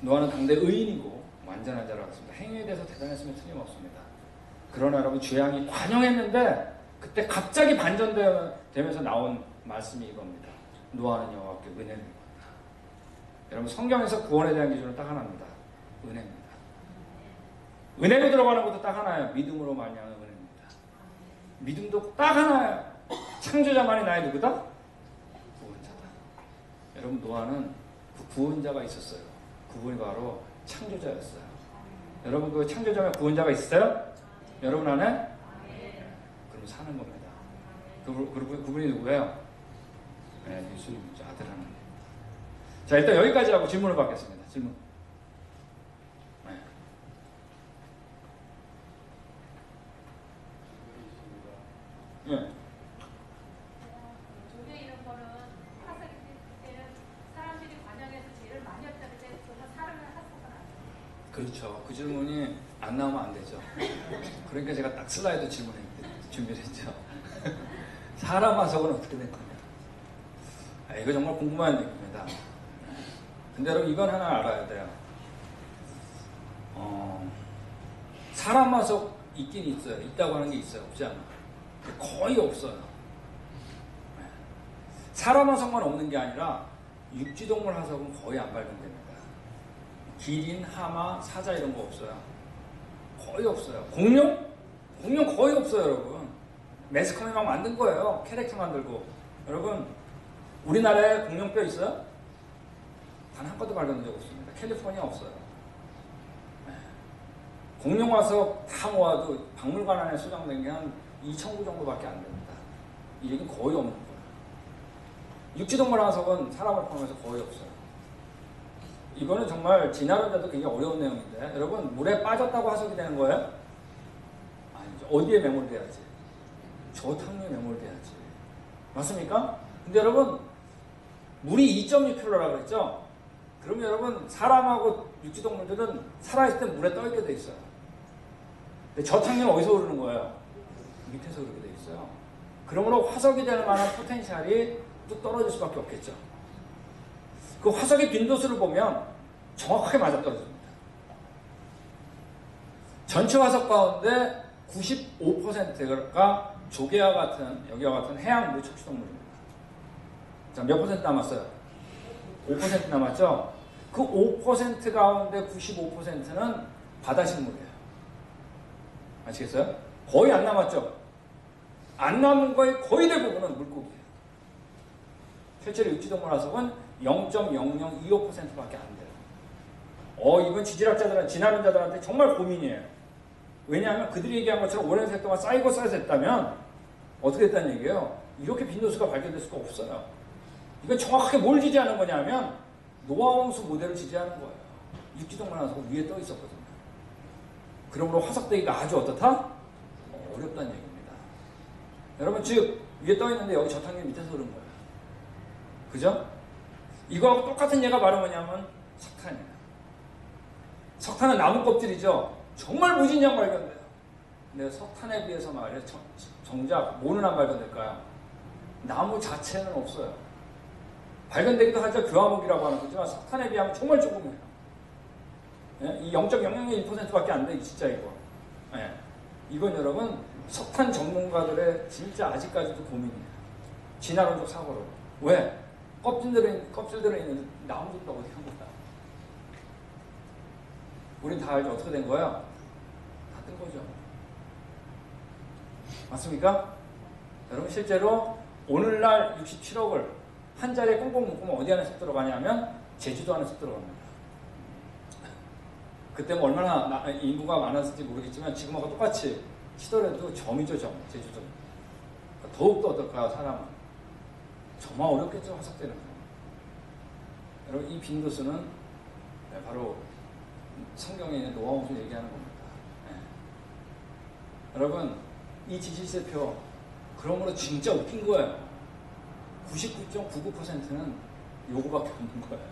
노아는 당대 의인이고 완전한 자라고 했습니다. 행위에 대해서 대단했으면 틀림없습니다. 그러나 여러분 죄악이 관영했는데 그때 갑자기 반전되면서 나온 말씀이 이겁니다. 노아는 여호와께 은혜를 입었다. 여러분 성경에서 구원에 대한 기준은 딱 하나입니다. 은혜입니다. 은혜로 들어가는 것도 딱 하나예요. 믿음으로 말미암은 은혜입니다. 믿음도 딱 하나예요. 창조자만이 나의 누구다? 구원자다. 여러분 노아는 그 구원자가 있었어요. 그분이 바로 창조자였어요. 여러분 그 창조자가 구원자가 있어요? 여러분 안에? 그럼 사는 겁니다. 그분이 누구예요? 네, 예수님이죠. 아들 하나님. 자 일단 여기까지 하고 질문을 받겠습니다. 질문. 네. 네. 조개 이런 거는 화석이 때는 사람들이 관영에서 죄를 많이 했다고 때 정말 사람을 하석은 안 돼요. 그렇죠. 그 질문이 안 나오면 안 되죠. 그러니까 제가 딱 슬라이드 준비를 했죠. 사람 화석은 어떻게 된 거냐. 이거 정말 궁금한 얘기입니다. 근데 여러분 이건 하나 알아야 돼요. 사람 화석 있긴 있어요. 있다고 하는 게 있어요. 없지 않아. 거의 없어요. 사람 화석만 없는 게 아니라 육지동물 화석은 거의 안 발견됩니다. 기린, 하마, 사자 이런 거 없어요. 거의 없어요. 공룡? 공룡 거의 없어요, 여러분. 매스컴이 막 만든 거예요. 캐릭터 만들고. 여러분, 우리나라에 공룡뼈 있어요? 단 한 건도 발견된 적 없습니다. 캘리포니아 없어요. 공룡 화석 다 모아도 박물관 안에 수정된 게 한 2,000구 정도밖에 안 됩니다. 이 얘기는 거의 없는 거예요. 육지동물 화석은 사람을 포함해서 거의 없어요. 이거는 정말 진화론자도 굉장히 어려운 내용인데 여러분 물에 빠졌다고 화석이 되는 거예요? 아니죠. 어디에 매몰돼야지? 저탕류에 매몰돼야지. 맞습니까? 근데 여러분 물이 2.6kg라고 그랬죠? 그러면 여러분 사람하고 육지동물들은 살아있을 때 물에 떠있게 돼 있어요. 근데 저탕류는 어디서 오르는 거예요? 밑에서 오르게 돼 있어요. 그러므로 화석이 될 만한 포텐셜이 또 떨어질 수밖에 없겠죠. 그 화석의 빈도수를 보면 정확하게 맞아떨어집니다. 전체 화석 가운데 95%가 조개와 같은 여기와 같은 해양 무척추동물입니다. 자, 몇 퍼센트 남았어요? 5% 남았죠? 그 5% 가운데 95%는 바다식물이에요. 아시겠어요? 거의 안 남았죠? 안 남은 거의 거의 대부분은 물고기예요. 실제로 육지동물 화석은 0.0025%밖에 안 돼요. 이번 지질학자들은 진화론자들한테 정말 고민이에요. 왜냐하면 그들이 얘기한 것처럼 오랜 세월 동안 쌓이고 쌓여서 했다면 어떻게 됐다는 얘기예요? 이렇게 빈도수가 발견될 수가 없어요. 이건 정확하게 뭘 지지하는 거냐면 노아홍수 모델을 지지하는 거예요. 육지동만 와서 위에 떠 있었거든요. 그러므로 화석대기가 아주 어떻다? 어렵다는 얘기입니다. 여러분 즉 위에 떠 있는데 여기 저탕이 밑에서 오른 거예요. 그죠? 이거하고 똑같은 예가 바로 뭐냐면 석탄이에요. 석탄은 나무 껍질이죠. 정말 무진장 발견돼요. 근데 석탄에 비해서 말이에요. 정작 뭐는 안 발견될까요? 나무 자체는 없어요. 발견되기도 하죠. 교화목이라고 하는 거지만 석탄에 비하면 정말 조금이에요. 예? 이 0.001%밖에 안 돼. 진짜 이거. 예. 이건 여러분 석탄 전문가들의 진짜 아직까지도 고민이에요. 진화론적 사고로. 왜? 껍질 들어있는 나무들도 어디 간 거야? 우린 다 알죠. 어떻게 된 거야? 다 뜬 거죠. 맞습니까? 여러분 실제로 오늘날 67억을 한 자리에 꽁꽁 묶으면 어디 안에 쏙 들어가냐면 제주도 안에 쏙 들어갑니다. 그때 뭐 얼마나 인구가 많았을지 모르겠지만 지금하고 똑같이 치더라도 점이죠, 점. 제주도. 더욱더 어떨까요, 사람은? 정말 어렵겠죠, 화석대는. 여러분 이 빈도수는 바로 성경에 있는 노아홍수를 얘기하는 겁니다. 네. 여러분 이 지질세표 그러므로 진짜 웃긴 거예요. 99.99%는 요거밖에 없는 거예요.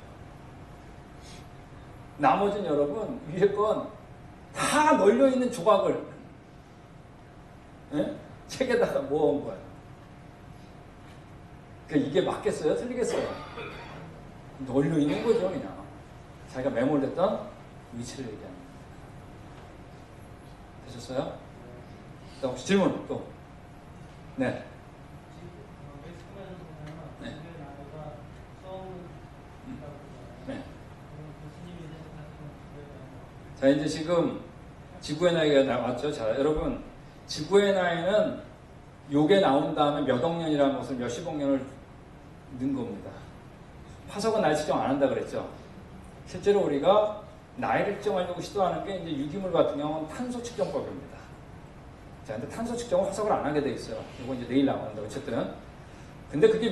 나머지는 여러분 위에 건 다 널려있는 조각을 네? 책에다가 모아온 거예요. 그러니까 이게 맞겠어요? 틀리겠어요? 널려있는 거죠 그냥. 자기가 메모했던 위치를 얘기하는 거예요. 되셨어요? 또 혹시 질문 또? 네. 네. 네. 자 이제 지금 지구의 나이가 나왔죠. 자 여러분 지구의 나이는 요게 나온 다음에 몇 억 년이라는 것을 몇십억 년을 넣은 겁니다. 화석은 나이 측정 안 한다 그랬죠. 실제로 우리가 나이를 측정하려고 시도하는 게 이제 유기물 같은 경우는 탄소 측정법입니다. 자, 근데 탄소 측정은 화석을 안 하게 돼 있어요. 이거 이제 내일 나온다. 어쨌든. 근데 그게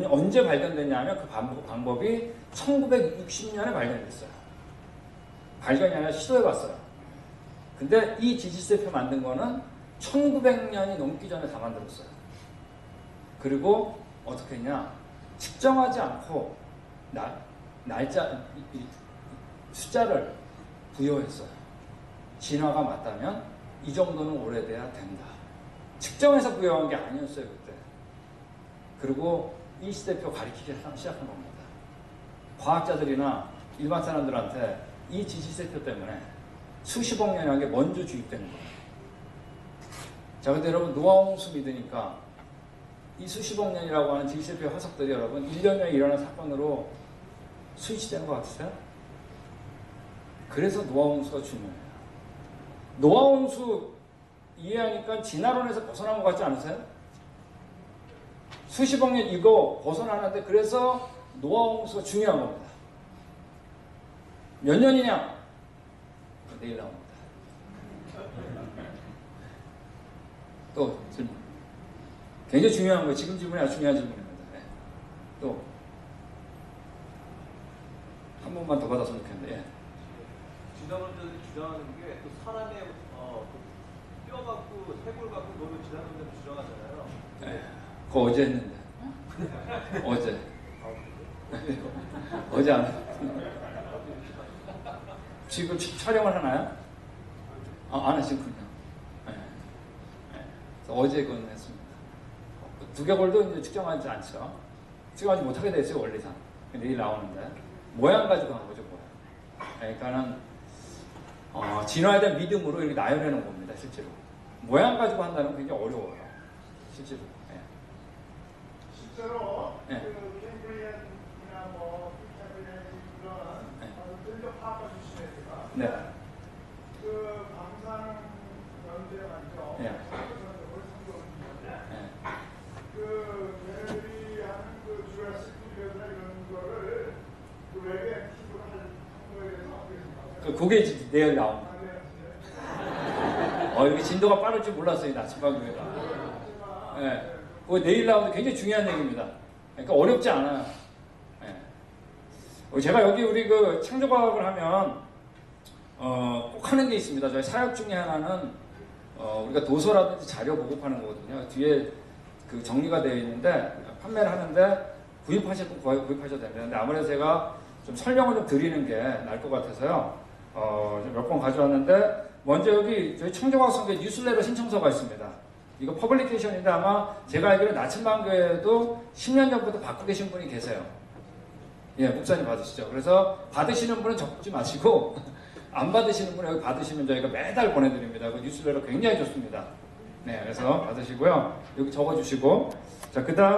언제 발견됐냐면 그 방법이 1960년에 발견됐어요. 발견이 아니라 시도해봤어요. 근데 이 지질세표 만든 거는 1900년이 넘기 전에 다 만들었어요. 그리고 어떻게 했냐? 측정하지 않고 날짜, 숫자를 부여했어요. 진화가 맞다면 이 정도는 오래돼야 된다. 측정해서 부여한 게 아니었어요, 그때. 그리고 이 시대표 가리키기 시작한 겁니다. 과학자들이나 일반 사람들한테 이 지질세표 때문에 수십억 년이라는 게 먼저 주입되는 거예요. 자, 근데 여러분 노아홍수 믿으니까 이 수십억 년이라고 하는 지질세표 화석들이 여러분 1년에 일어난 사건으로 수치되는 것 같으세요? 그래서 노아홍수가 중요해요. 노아홍수 이해하니까 진화론에서 벗어난 것 같지 않으세요? 수십억 년 이거 벗어나는데 그래서 노아홍수가 중요한 겁니다. 몇 년이냐? 내일 나옵니다. 또 질문. 굉장히 중요한 거예요. 지금 질문이 아주 중요한 질문입니다. 네. 또 한 번만 더 받았으면 좋겠는데. 예. 진화론자들이 주장하는 게 또 사람의 뼈 갖고 쇄골 갖고 너를 진화론자들 주장하잖아요. 네. 그거 어제 했는데. 어제. 어제 안 했는데. 지금 촬영을 하나요? 안 하시군요. 네. 네. 어제 그건 했습니다. 두개골도 이제 측정하지 않죠. 측정하지 못하게 됐어요, 원리상. 내일 나오는데. 모양 가지고 한 거죠, 모양. 그러니까는, 진화에 대한 믿음으로 이렇게 나열해 놓은 겁니다, 실제로. 모양 가지고 한다는 건 굉장히 어려워요. 실제로. 네. 실제로 네. 그 캠브리안이나 뭐 피타고라스 이런 네. 들적 파악과 출신에다가 네. 그 방사능 연대 말이죠. 네. 네. 그 걔네들이 하는 그 주라식 필요나 이런 거를 그 외계 기술을 한 거에 대해서 그게 이제 내일 나옵니다. 이게 진도가 빠를 줄 몰랐어요, 이 나침반교회가. 예. 그거 내일 나오는데 굉장히 중요한 얘기입니다. 그러니까 어렵지 않아요. 예. 제가 여기 우리 그 창조과학을 하면, 꼭 하는 게 있습니다. 저희 사역 중에 하나는, 우리가 도서라든지 자료 보급하는 거거든요. 뒤에 그 정리가 되어 있는데, 판매를 하는데, 구입하실 분 구입하셔도 됩니다. 근데 아무래도 제가 좀 설명을 좀 드리는 게 나을 것 같아서요. 몇 권 가져왔는데, 먼저 여기 저희 청정학성교회 뉴스레터 신청서가 있습니다. 이거 퍼블리케이션인데 아마 제가 알기로 나침반교회에도 10년 전부터 받고 계신 분이 계세요. 예, 목사님 받으시죠. 그래서 받으시는 분은 적지 마시고 안 받으시는 분은 여기 받으시면 저희가 매달 보내드립니다. 그 뉴스레터 굉장히 좋습니다. 네, 그래서 받으시고요. 여기 적어주시고 자, 그 다음